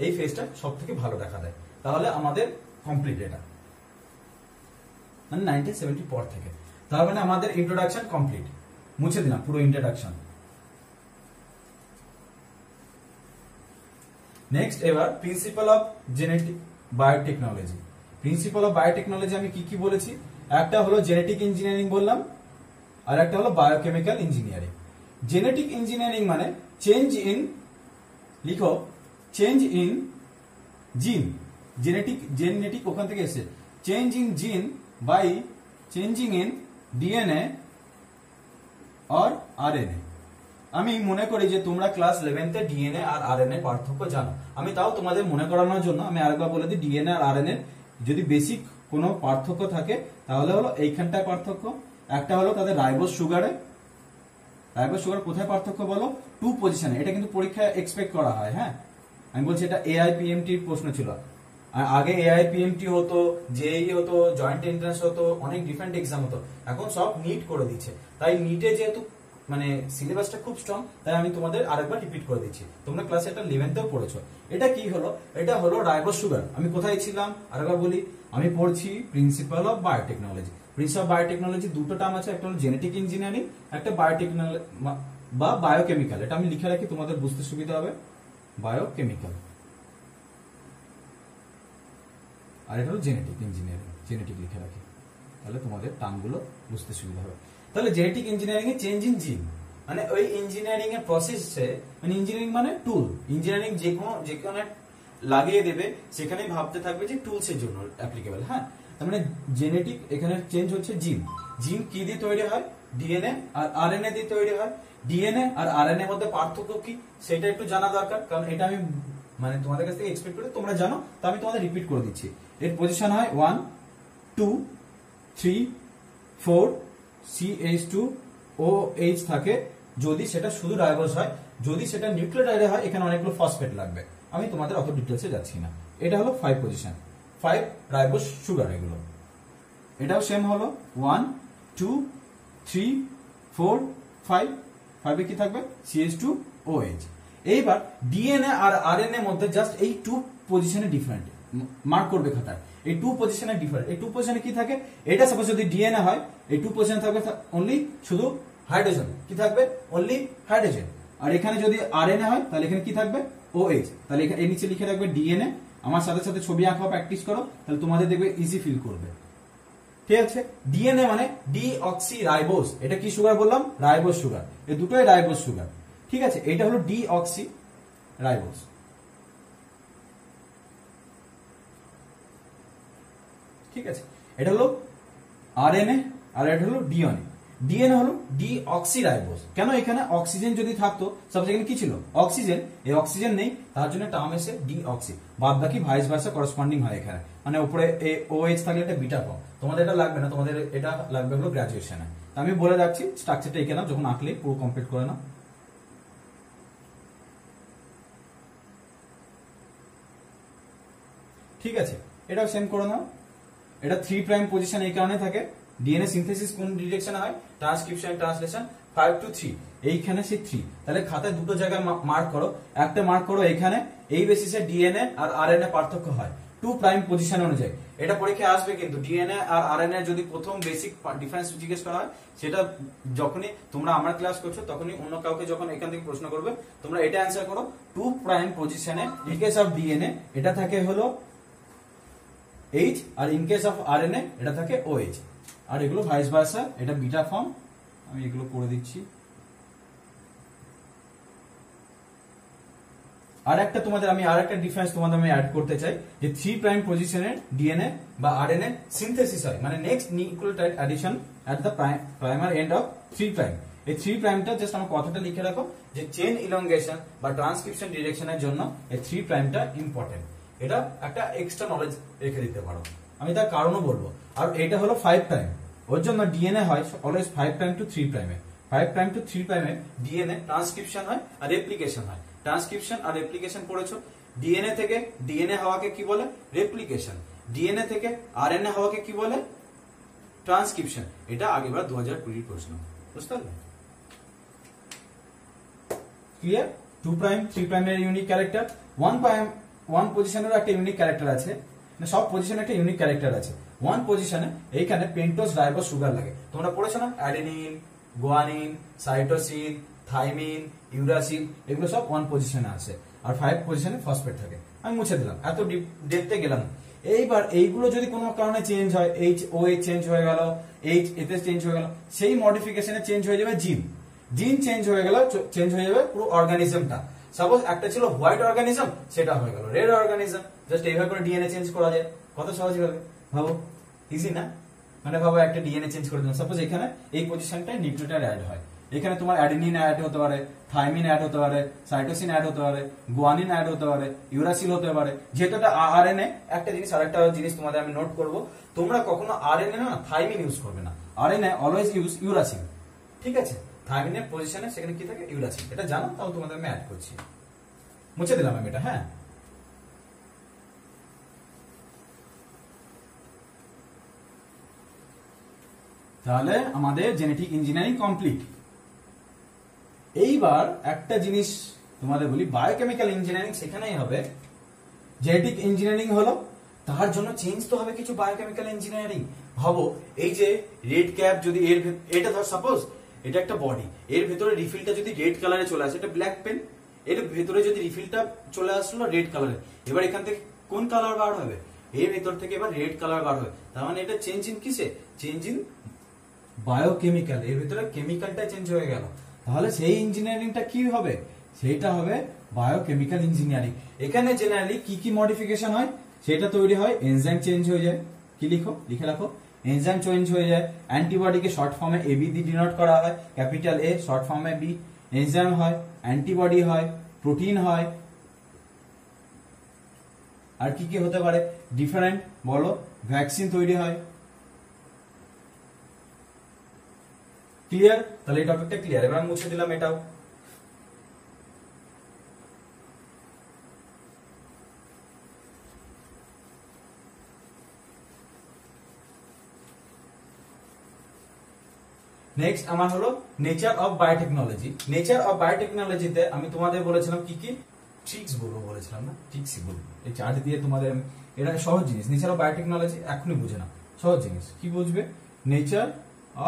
এই ফেজটা সব থেকে ভালো দেখা দেয়। তাহলে আমাদের কমপ্লিট এটা, মানে 1970 পর থেকে। তার মানে আমাদের ইন্ট্রোডাকশন কমপ্লিট, মুছে দিলাম পুরো ইন্ট্রোডাকশন। নেক্সট এবার principal of genetic biotechnology. Principal of biotechnology আমি কি কি বলেছি? একটা হলো জেনেটিক ইঞ্জিনিয়ারিং বললাম, আর একটা হলো বায়োকেমিক্যাল ইঞ্জিনিয়ারিং। জেনেটিক ইঞ্জিনিয়ারিং মানে চেঞ্জ ইন, লিখো চেঞ্জ ইন জিন। জেনেটিক ওখান থেকে এসে change in gene by changing in DNA আর আরএনএ। আমি মনে করি যে তোমরা ক্লাস 11তে ডিএনএ আর আরএনএ পার্থক্য জানো, আমি তাও তোমাদের মনে করানোর জন্য আমি আরেকবার বলে দিই, ডিএনএ আর আরএনএ যদি বেসিক কোনো পার্থক্য থাকে তাহলে হলো এইখানটায় পার্থক্য। একটা হলো তাদের রাইবোজ সুগারে, রাইবোজ সুগার কোথায় পার্থক্য বলো? 2 পজিশনে। এটা কিন্তু পরীক্ষায় এক্সপেক্ট করা হয়। হ্যাঁ, আমি বলছি এটা এআইপিএমটির প্রশ্ন ছিল। আর আগে এআইপিএমটি হতো, জেই হতো, জয়েন্ট এন্ট্রান্স হতো, অনেক ডিফারেন্ট এক্সাম হতো। এখন সব নিট করে দিচ্ছে। তাই নিটে যেহেতু মানে সিলেবাসটা খুব স্ট্রং, তাই আমি তোমাদের আরেকবার রিপিট করে দিচ্ছি। তোমরা ক্লাস এটা 11তেও পড়েছো। এটা কি হলো? এটা হলো রাইবোজ সুগার। আমি কোথায় ছিলাম আরেকবার বলি, আমি পড়ছি principal of biotechnology. Principal of biotechnology দুটো টার্ম আছে, একটা হলো জেনেটিক ইঞ্জিনিয়ারিং, একটা বায়োটেকনোলজি বা বায়োকেমিক্যাল। এটা আমি লিখে রাখি, তোমাদের বুঝতে সুবিধা হবে, বায়োকেমিক্যাল। আর এটা হলো জেনেটিক ইঞ্জিনিয়ারিং, জেনেটিক লিখে রাখি, তাহলে তোমাদের টার্মগুলো বুঝতে সুবিধা হবে। তাহলে genetic engineering A change in জিন মানে ওই ইঞ্জিনিয়ারিং এর প্রসেসে, মানে ইঞ্জিনিয়ারিং মানে টুল, ইঞ্জিনিয়ারিং যেখানে লাগিয়ে দেবে সেখানেই ভাবতে থাকবে যে টুলস এর জন্য অ্যাপ্লিকেবল। হ্যাঁ, তার মানে জেনেটিক এখানে চেঞ্জ হচ্ছে জিন। জিন কি দিয়ে তৈরি হয়? ডিএনএ আর আরএনএ দিয়ে তৈরি হয়। ডিএনএ আর আরএনএ মধ্যে পার্থক্য কি সেটা একটু জানা দরকার, কারণ এটা আমি মানে তোমাদের কাছ থেকে এক্সপেক্ট করি তোমরা জানো, তো আমি তোমাদের রিপিট করে দিচ্ছি। এর পজিশন হয় 1 2 3 4 CH2OH থাকে যদি সেটা শুধু রাইবোজ হয়। যদি সেটা নিউক্লিওটাইডে হয় এখানে অনেকগুলো ফসফেট লাগবে। আমি তোমাদের অত ডিটেলসে যাচ্ছি না। এটা হলো 5 পজিশন, 5 রাইবোজ সুগার এগুলো। এটাও সেম হলো 1 2 3 4 5, 5 এ কি থাকবে? CH2OH। এইবার ডিএনএ আর আরএনএ মধ্যে জাস্ট এই 2 পজিশনে ডিফারেন্ট, মার্ক করবে খাতায়। এই 2 পজিশনে ডিফারেন্ট। এই 2 পজিশনে কি থাকে? এটা সাপোজ যদি ডিএনএ হয়, এই 2 পজিশনে থাকবে অনলি শুধু হাইড্রোজেন। কি থাকবে? Only hydrogen. আর এখানে যদি আরএনএ হয় তাহলে এখানে কি থাকবে? OH। তাহলে এর নিচে লিখে রাখবে ডিএনএ। আমার সাথে সাথে ছবি আঁকা প্র্যাকটিস করো, তাহলে তোমাদের দেখবে ইজি ফিল করবে। ঠিক আছে, ডিএনএ মানে ডিঅক্সি রাইবোজ। এটা কি সুগার বললাম? Ribose sugar. এই দুটোই রাইবোজ সুগার। ঠিক আছে, এটা হলো ডিঅক্সি রাইবোজ। ঠিক আছে, এটা হলো আরএনএ আর এটা হলো ডিএনএ। ডিএনএ হলো ডিঅক্সি রাইবোজ। কেন? এখানে অক্সিজেন যদি থাকতো, সাপোজ এখানে কি ছিল? অক্সিজেন। এই অক্সিজেন নেই, তার জন্য টার্ম এসে ডিঅক্সি। বাদ বাকি ভাইস ভার্সা করেসপন্ডিং হয় এখানে। মানে উপরে OH থাকলে এটা বিটা ফর্ম। তোমাদের এটা লাগবে না, তোমাদের এটা লাগবে হলো গ্রাজুয়েশনে। আমি বলে রাখছি স্ট্রাকচারটা এঁকে নাও, যখন আঁকলে পুরো কমপ্লিট করে নাও। ঠিক আছে, এটাও সেম করে নাও। এটা 3 প্রাইম পজিশন এই কারণে থাকে, ডিএনএ সিনথেসিস কোন ডিরেকশনে হয়? Transcription translation 5 to 3। এইখানে সেই 3। তাহলে খাতায় দুটো জায়গায় মার্ক করো। একটা মার্ক করো এখানে, এই বেসিসে ডিএনএ আর আরএনএ পার্থক্য হয় 2 প্রাইম পজিশন অনুযায়ী। এটা পরীক্ষায় আসবে কিন্তু, ডিএনএ আর আরএনএ যদি প্রথম বেসিক ডিফারেন্স জিজ্ঞেস করা হয়, সেটা যখনই তোমরা আমার ক্লাস করছো তখনই অন্য কাউকে যখন এখান থেকে প্রশ্ন করবে তোমরা এটা অ্যান্সার করো। 2 প্রাইম পজিশনে ইন কেস অফ ডিএনএ এটা থাকে হলো H, আর ইন কেস অফ আরএনএ এটা থাকে OH। আর এগুলো ভাইস ভার্সা, এটা বিটা ফর্ম। আমি এগুলো করে দিচ্ছি। আর একটা তোমাদের আমি আর একটা ডিফারেন্স তোমাদের আমি অ্যাড করতে চাই, যে 3 প্রাইম পজিশনে ডিএনএ বা আরএনএ সিনথেসিস হয়, মানে next nucleotide addition at the primer end of 3 prime. এই 3 প্রাইমটা জাস্ট আমার কথাটা লিখে রাখো, যে চেন ইলংগেশন বা ট্রান্সক্রিপশন ডিরেকশনের জন্য এই 3 প্রাইমটা ইম্পর্টেন্ট। এটা একটা এক্সট্রা নলেজ রেখে দিতে পারো, আমি তার কারণও বলবো। আর এটা হলো 5 প্রাইম, ওর জন্য ডিএনএ হয় অলওয়েজ 5 প্রাইম টু 3 প্রাইমে। 5 প্রাইম টু 3 প্রাইমে ডিএনএ ট্রান্সক্রিপশন হয় আর রেপ্লিকেশন হয়। ট্রান্সক্রিপশন আর রেপ্লিকেশন পড়েছো। ডিএনএ থেকে ডিএনএ হওয়াকে কি বলে? রেপ্লিকেশন। ডিএনএ থেকে আরএনএ হওয়াকে কি বলে? ট্রান্সক্রিপশন। এটা আগেবার 2020 প্রশ্ন, বুঝতে পারলে? ক্লিয়ার? 2 প্রাইম 3 প্রাইমের ইউনিক ক্যারেক্টার, 1 পজিশনেরও একটা ইউনিক ক্যারেক্টার আছে, মানে সব পজিশনে একটা ইউনিক ক্যারেক্টার আছে। 1 পজিশনে এইখানে পেন্টোজ রাইবোজ সুগার লাগে, তোমরা পড়েছো না? Adenine, guanine, cytosine, thymine, uracil, এগুলো সব 1 পজিশনে আছে। আর 5 পজিশনে ফসফেট থাকে। আমি মুছে দিলাম, এত ডেপথে গেলাম। এইবার এইগুলো যদি কোনো কারণে চেঞ্জ হয়, এইচ ও এইচ চেঞ্জ হয়ে গেল, এইচ এতে চেঞ্জ হয়ে গেল, সেই মডিফিকেশনে চেঞ্জ হয়ে যাবে জিন। জিন চেঞ্জ হয়ে গেল, চেঞ্জ হয়ে যাবে পুরো অর্গানিজমটা। সাপোজ একটা ছিল হোয়াইট অর্গানিজম, সেটা হয়ে গেল রেড অর্গানিজম। জাস্ট এইভাবে করে ডিএনএ চেঞ্জ করা যায়, কত সহজ ভাবে, ভাবো ইজি না? মানে ভাবো একটা ডিএনএ চেঞ্জ করে দিলাম, সাপোজ এখানে এই পজিশনটায় নিউক্লিওটাইড অ্যাড হয়, এখানে তোমার অ্যাডেনিন অ্যাড হতে পারে, থাইমিন অ্যাড হতে পারে, সাইটোসিন অ্যাড হতে পারে, গুয়ানিন অ্যাড হতে পারে, ইউরাসিল হতে পারে। যেহেতু এটা আরএনএ, একটা জিনিস আরেকটা জিনিস তোমাদের আমি নোট করব, তোমরা কখনো আরএনএ না থাইমিন ইউজ করবে না, আরএনএ অলওয়েজ ইউজ ইউরাসিল, ঠিক আছে? থাইমিনের পজিশনে সেখানে কি থাকে? ইউরাসিল। এটা জানো, তাও তোমাদের আমি অ্যাড করছি, মুছে দিলাম আমি এটা। হ্যাঁ, তাহলে আমাদের জেনেটিক ইঞ্জিনিয়ারিং কমপ্লিট। এইবার একটা জিনিস তোমাদের বলি, বায়োকেমিক্যাল ইঞ্জিনিয়ারিং সেখানেই হবে। জেনেটিক ইঞ্জিনিয়ারিং হলো, তার জন্য চেঞ্জ তো হবে কিছু বায়োকেমিক্যাল ইঞ্জিনিয়ারিং। ভাবো এই যে রেড ক্যাপ, যদি এটা ধর সাপোজ এটা একটা বডি, এর ভেতরে রিফিলটা যদি রেড কালারে চলে আসে, এটা ব্ল্যাক পেন, এর ভেতরে যদি রিফিলটা চলে আসলো রেড কালারে, এবার এখান থেকে কোন কালার বার হবে? এর ভেতর থেকে এবার রেড কালার বার হবে। তার মানে এটা চেঞ্জ ইন কিসে? চেঞ্জ ইন বায়োকেমিক্যাল, এর ভিতরে কেমিক্যালটা চেঞ্জ হয়ে গেল। তাহলে সেই ইঞ্জিনিয়ারিংটা কি হবে? সেইটা হবে বায়োকেমিক্যাল ইঞ্জিনিয়ারিং। এখানে জেনারেলি কি কি মডিফিকেশন হয়? সেটা তৈরি হয়, এনজাইম চেঞ্জ হয়ে যায়। কি লিখো, লিখে রাখো, এনজাইম চেঞ্জ হয়ে যায়। অ্যান্টিবডিকে শর্ট ফর্মে এবি দিয়ে ডিনোট করা হয়, ক্যাপিটাল এ, শর্ট ফর্মে বি। এনজাইম হয়, অ্যান্টিবডি হয়, প্রোটিন হয়, আর কি কি হতে পারে? ডিফারেন্ট বলো, ভ্যাকসিন তৈরি হয়। ক্লিয়ার? তাহলে এই টপিকটা ক্লিয়ার। এবার আমি মুছে দিলাম এটাও। নেক্সট আমার হলো nature of biotechnology. Nature of বায়োটেকনোলজিতে আমি তোমাদের বলেছিলাম কি কি ট্রিক্স বলবো, বলেছিলাম না? ট্রিক্সই বলবো, এই চার্ট দিয়ে তোমাদের। এটা সহজ জিনিস, নেচার অফ বায়োটেকনোলজি এখনই বুঝে না, সহজ জিনিস। কি বুঝবে? নেচার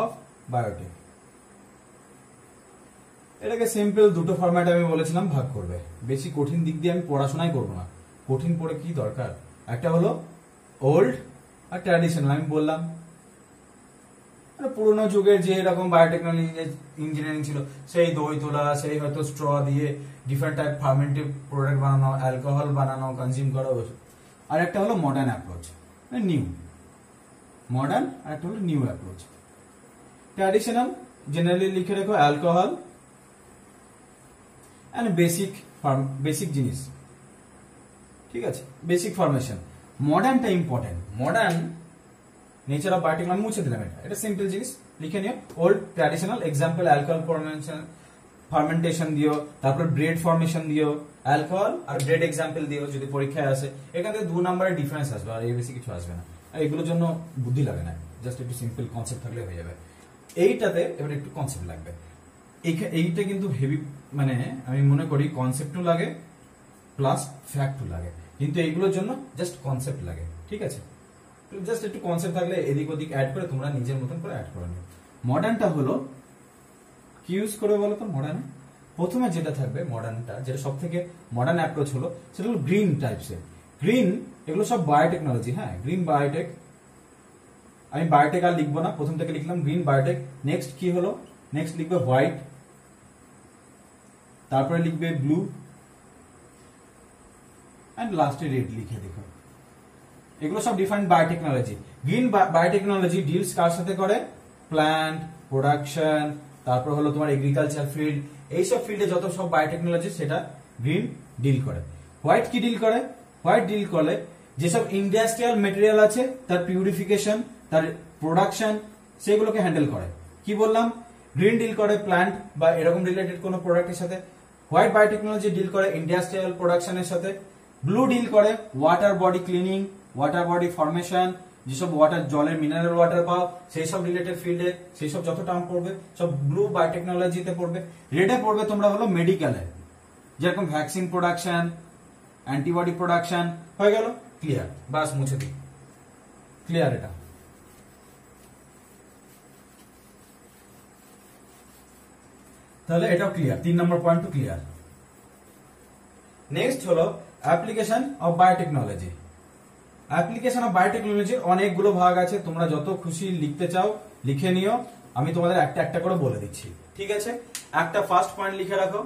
অফ বায়োটেক, এটাকে সিম্পল দুটো ফরম্যাটে আমি বলেছিলাম ভাগ করবে। বেশি কঠিন দিক দিয়ে আমি পড়াশোনাই করবো না, কঠিন পড়ে কি দরকার? একটা হলো ওল্ড আর ট্র্যাডিশনাল। আমি বললাম পুরোনো যুগের যে এরকম বায়োটেকনোলজি ইঞ্জিনিয়ারিং ছিল, সেই দই তোলা, সেই হয়তো স্ট্র দিয়ে ডিফারেন্ট টাইপ ফার্মেন্টিভ প্রোডাক্ট বানানো, অ্যালকোহল বানানো, কনজিউম করা। আর একটা হলো মডার্ন অ্যাপ্রোচ, নিউ মডার্ন, আর একটা হলো নিউ অ্যাপ্রোচ। ট্র্যাডিশনাল জেনারেলি লিখে রেখো অ্যালকোহল এন্ড বেসিক জিনিস, ঠিক আছে? Basic formation. মডার্নটা important. Modern nature of biotechnology মুছে দিলাম, এটা সিম্পল জিনিস লিখে নিও। Old traditional example alcohol fermentation দিও, তারপর ব্রেড ফর্মেশন দিও, অ্যালকোহল আর ব্রেড এক্সাম্পল দিও যদি পরীক্ষায় আসে। এখান থেকে 2 নম্বরের ডিফারেন্স আসবে, আর এর বেশি কিছু আসবে না। আর এগুলোর জন্য বুদ্ধি লাগে না, জাস্ট একটু সিম্পল কনসেপ্ট থাকলে হয়ে যাবে। এইটাতে এবার একটু কনসেপ্ট লাগবে। এইটা কিন্তু হেভি, মানে আমি মনে করি কনসেপ্টও লাগে প্লাস ফ্যাক্টও লাগে, কিন্তু এইগুলোর জন্য জাস্ট কনসেপ্ট লাগে, ঠিক আছে? জাস্ট একটু কনসেপ্ট থাকলে এদিক ওদিক অ্যাড করে তোমরা নিজের মতন করে অ্যাড করে নিও। মডার্নটা হলো কি ইউজ করবে বলো তো? মডার্ন প্রথমে যেটা থাকবে, মডার্নটা যেটা সব থেকে মডার্ন অ্যাপ্রোচ হলো, সেটা হলো গ্রিন টাইপসের। গ্রিন এগুলো সব বায়োটেকনোলজি। হ্যাঁ, গ্রিন বায়োটেক। আমি বায়োটেক আর লিখবো না, প্রথম থেকে লিখলাম গ্রিন বায়োটেক। নেক্সট কি হলো? নেক্সট লিখবে হোয়াইট, তারপরে লিখবে ব্লু, এন্ড লাস্টে রেড লিখে দেখো। এগুলো সব different biotechnology. Green biotechnology deals কার সাথে করে? প্ল্যান্ট প্রোডাকশন, তারপর হলো তোমার এগ্রিকালচার ফিল্ড, এইসব ফিল্ডে যত সব বায়োটেকনোলজি সেটা গ্রিন ডিল করে। হোয়াইট কি ডিল করে? হোয়াইট ডিল করে যেসব ইন্ডাস্ট্রিয়াল মেটেরিয়াল আছে তার পিউরিফিকেশন, তার প্রোডাকশন, সেগুলোকে হ্যান্ডেল করে। কি বললাম? গ্রিন ডিল করে প্ল্যান্ট বা এরকম রিলেটেড কোনো প্রোডাক্টের সাথে, হোয়াইট বায়োটেকনোলজি ডিল করে ইন্ডাস্ট্রিয়াল প্রোডাকশনের সাথে, ব্লু ডিল করে water body cleaning, water body formation, যেসব ওয়াটার জলের মিনারেল ওয়াটার পাও সেই সব রিলেটেড ফিল্ডে সেই সব যত টার্ম পড়বে সব ব্লু বায়োটেকনোলজিতে পড়বে। রেডে পড়বে তোমরা হলো মেডিকেলে, যেরকম ভ্যাকসিন প্রোডাকশন, অ্যান্টিবডি প্রোডাকশন। হয়ে গেল? ক্লিয়ার? বাস মুছে দিই। ক্লিয়ার? এটা তাহলে এটাও ক্লিয়ার, 3 নম্বর পয়েন্ট টু ক্লিয়ার। নেক্সট হলো application of biotechnology. Application of বায়োটেকনোলজির অনেকগুলো ভাগ আছে, তোমরা যত খুশি লিখতে চাও লিখে নিও, আমি তোমাদের একটা একটা করে বলে দিচ্ছি, ঠিক আছে? একটা ফার্স্ট পয়েন্ট লিখে রাখো,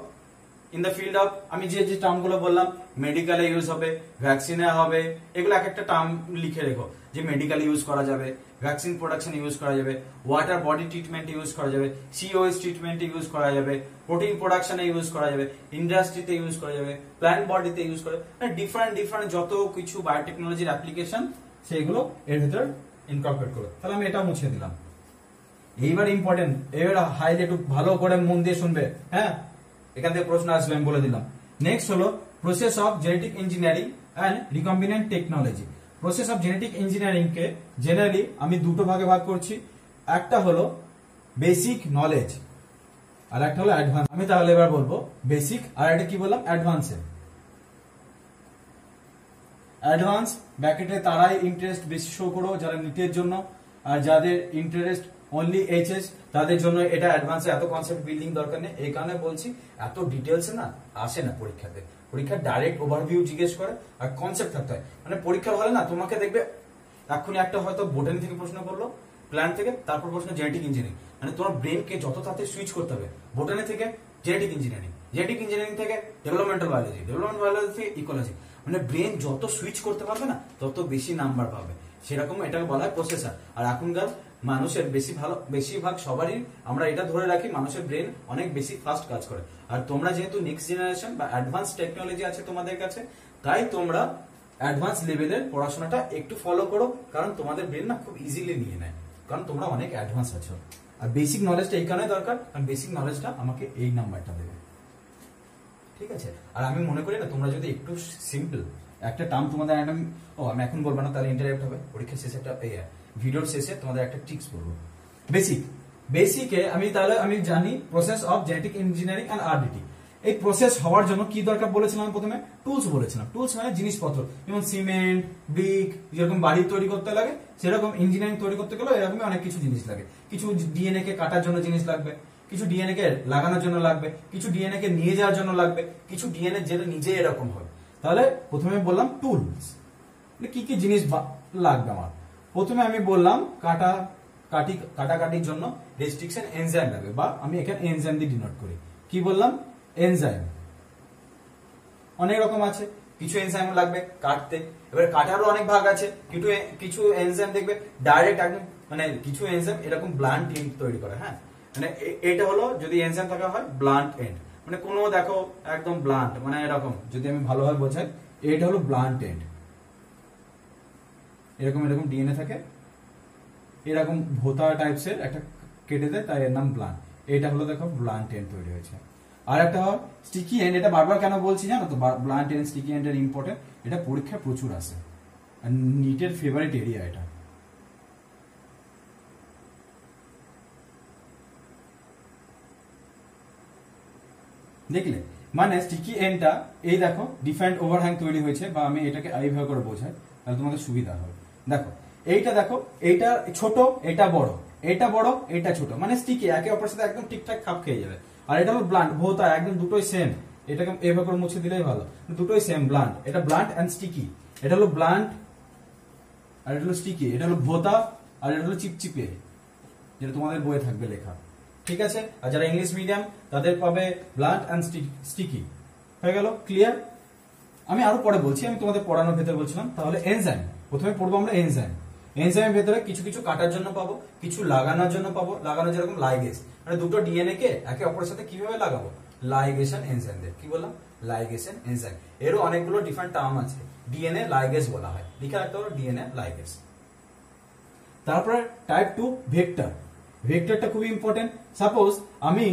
ইন দ্য ফিল্ড অফ, আমি যে যে টার্মগুলো বললাম, মেডিকেলে ইউজ হবে, ভ্যাকসিনে হবে, এগুলো এক একটা টার্ম লিখে রেখো, যে মেডিকেলে ইউজ করা যাবে, ভ্যাকসিন প্রোডাকশন ইউজ করা যাবে, ওয়াটার বডি ট্রিটমেন্ট ইউজ করা যাবে, সিওএস ট্রিটমেন্টে ইউজ করা যাবে, প্রোটিন প্রোডাকশনে ইউজ করা যাবে, ইন্ডাস্ট্রিতে ইউজ করা যাবে, প্ল্যান্ট বডিতে ইউজ করা যাবে, ডিফারেন্ট ডিফারেন্ট যত কিছু বায়োটেকনোলজির অ্যাপ্লিকেশন সেগুলো এর ভিতর ইনকর্পোরেট করো। তাহলে আমি এটা মুছে দিলাম। এইবার ইম্পর্টেন্ট, এবার হাইলাইট একটু ভালো করে মন দিয়ে শুনবে, হ্যাঁ? এখান থেকে প্রশ্ন আসবে, আমি বলে দিলাম। নেক্সট হলো process of genetic engineering and recombinant technology. Process of genetic engineering কে জেনারেলি আমি দুটো ভাগে ভাগ করছি, একটা হলো বেসিক নলেজ আর একটা হলো অ্যাডভান্স। আমি তাহলে এবার বলবো বেসিক, আর এটা কি বললাম? অ্যাডভান্সে। অ্যাডভান্স ব্র্যাকেটে তারাই ইন্টারেস্ট বেশি শো করো যারা নিটের জন্য, আর যাদের ইন্টারেস্ট অনলি এইচএস তাদের জন্য এটা অ্যাডভান্সে এত কনসেপ্ট বিল্ডিং দরকার নেই। এই কারণে বলছি এত ডিটেলসে না আসে না পরীক্ষাতে, পরীক্ষা ডাইরেক্ট ওভারভিউ জিজ্ঞেস করে আর কনসেপ্ট থাকতে হয়। মানে পরীক্ষার হলে না তোমাকে দেখবে এক্ষুনি একটা হয়তো বোটানি থেকে প্রশ্ন করলো, প্ল্যান থেকে, তারপর প্রশ্ন জেনেটিক ইঞ্জিনিয়ারিং, মানে তোমার ব্রেনকে যত তাড়াতাড়ি সুইচ করতে হবে। বোটানি থেকে জেনেটিক ইঞ্জিনিয়ারিং, জেনেটিক ইঞ্জিনিয়ারিং থেকে ডেভেলপমেন্টাল বায়োলজি, ডেভেলপমেন্টাল বায়োলজি থেকে ইকোলজি, মানে ব্রেন যত সুইচ করতে পারবে না তত বেশি নাম্বার পাবে। সেরকম এটাকে বলা হয় প্রসেসর। আর এখনকার মানুষের বেশিরভাগ সবারই আমরা এটা ধরে রাখি মানুষের ব্রেন অনেক বেশি ফাস্ট কাজ করে। আর তোমরা যেহেতু নেক্সট জেনারেশন বা অ্যাডভান্স টেকনোলজি আছে তোমাদের কাছে, তাই তোমরা অ্যাডভান্স লেভেলের পড়াশোনাটা একটু ফলো করো, কারণ তোমাদের ব্রেন না খুব ইজিলি নিয়ে নেয়, কারণ তোমরা অনেক অ্যাডভান্স আছো। আর বেসিক নলেজটা এই কারণে দরকার, কারণ বেসিক নলেজটা আমাকে এই নাম্বারটা দেবে, ঠিক আছে? আর আমি মনে করি না তোমরা যদি একটু সিম্পল একটা টার্ম তোমাদের একদম, আমি এখন বলবো না, তাহলে ইন্টারেক্ট হবে। পরীক্ষার শেষে একটা ভিডিওর শেষে তোমাদের একটা টিপস বলবো। বেসিকে আমি জানি process of genetic engineering and RDT. এই প্রসেস হওয়ার জন্য কি দরকার বলেছিলাম প্রথমে? টুলস বলেছিলাম। টুলস মানে জিনিসপত্র, যেমন সিমেন্ট, ব্রিক, যেরকম বাড়ি তৈরি করতে লাগে সেরকম ইঞ্জিনিয়ারিং তৈরি করতে গেলে এরকমই অনেক কিছু জিনিস লাগে। কিছু ডিএনএ কে কাটার জন্য জিনিস লাগবে, কিছু ডিএনএ কে লাগানোর জন্য লাগবে, কিছু ডিএনএ কে নিয়ে যাওয়ার জন্য লাগবে, কিছু ডিএনএ যেটা নিজে এরকম হবে। তাহলে প্রথমে বললাম টুলস, কি কি জিনিস লাগবে আমার। প্রথমে আমি বললাম কাটাকাটির জন্য রেস্ট্রিকশন এনজাইম লাগবে, বা আমি এখানে এনজাইম দিয়ে ডিনোট করি। কি বললাম? এনজাইম। অনেক রকম আছে, কিছু এনজাইম লাগবে কাটতে। এবার কাটারও অনেক ভাগ আছে, কিছু এনজাইম দেখবে ডাইরেক্ট একদম, মানে কিছু এনজাইম এরকম ব্লান্ট এন্ড তৈরি করে, হ্যাঁ, মানে এটা হলো যদি এনজাইম থাকা হয় ব্লান্ট এন্ড, মানে কোনো দেখো একদম ব্লান্ট, মানে এরকম যদি আমি ভালোভাবে বোঝাই, এটা হলো ব্লান্ট এন্ড। এরকম এরকম ডিএনএ থাকে, এরকম ভোতা টাইপসের একটা কেটে দেয়, তাই এর নাম ব্লান্ট। এটা হলো দেখো ব্লান্ট এন্ড তৈরি হয়েছে। আর একটা হয় স্টিকি এন্ড। এটা বারবার কেন বলছি জানো তো? ব্লান্ট এন্ড স্টিকি এন্ড এর ইম্পর্টেন্ট, এটা পরীক্ষায় প্রচুর আসে আর নিটের ফেভারিট এরিয়া এটা। দেখলে মানে স্টিকি এন্ডটা এই দেখো ডিফারেন্ট ওভারহ্যাং তৈরি হয়েছে, বা আমি এটাকে এইভাবে করে বোঝাই তাহলে তোমাদের সুবিধা হবে। দেখো এইটা, দেখো এইটা ছোট, এটা বড়, এটা বড়, এটা ছোট, মানে স্টিকি, একে অপরের সাথে একদম ঠিকঠাক খাপ খেয়ে যাবে। আর এটা হলো ব্লান্ট, ভোতা, একদম দুটোই সেম। এটাকে এভাবে করে মুছে দিলেই ভালো, দুটোই সেম ব্লান্ট। এটা ব্লান্ট এন্ড স্টিকি, এটা হলো ব্লান্ট আর এটা হলো স্টিকি, এটা হলো ভোতা আর এটা হলো চিপচিপে, যেটা তোমাদের বইয়ে থাকবে লেখা, ঠিক আছে? আর যারা ইংলিশ মিডিয়াম তাদের পাবে ব্লান্ট এন্ড স্টিকি। হয়ে গেল? ক্লিয়ার? আমি আরো পরে বলছি, আমি তোমাদের পড়ানোর ভেতরে বলছিলাম। তাহলে এনজাইম প্রথমে পড়বো আমরা। এনজাইম, এনজাইমের ভেতরে কিছু কিছু কাটার জন্য পাবো, কিছু লাগানোর জন্য পাবো। লাগানো যেরকম লাইগেজ, মানে দুটো ডিএনএ কে একে অপরের সাথে কিভাবে লাগাবো, লাইগেশন এনজাইম দিয়ে। কি বললাম, লাইগেশন এনজাইম। এরও অনেকগুলো ডিফারেন্ট টার্ম আছে। ডিএনএ লাইগেজ বলা হয়, লিখে রাখতে হবে ডিএনএ লাইগেজ। তারপরে টাইপ 2 ভেক্টর। ভেক্টরটা খুবই ইম্পর্টেন্ট। সাপোজ আমি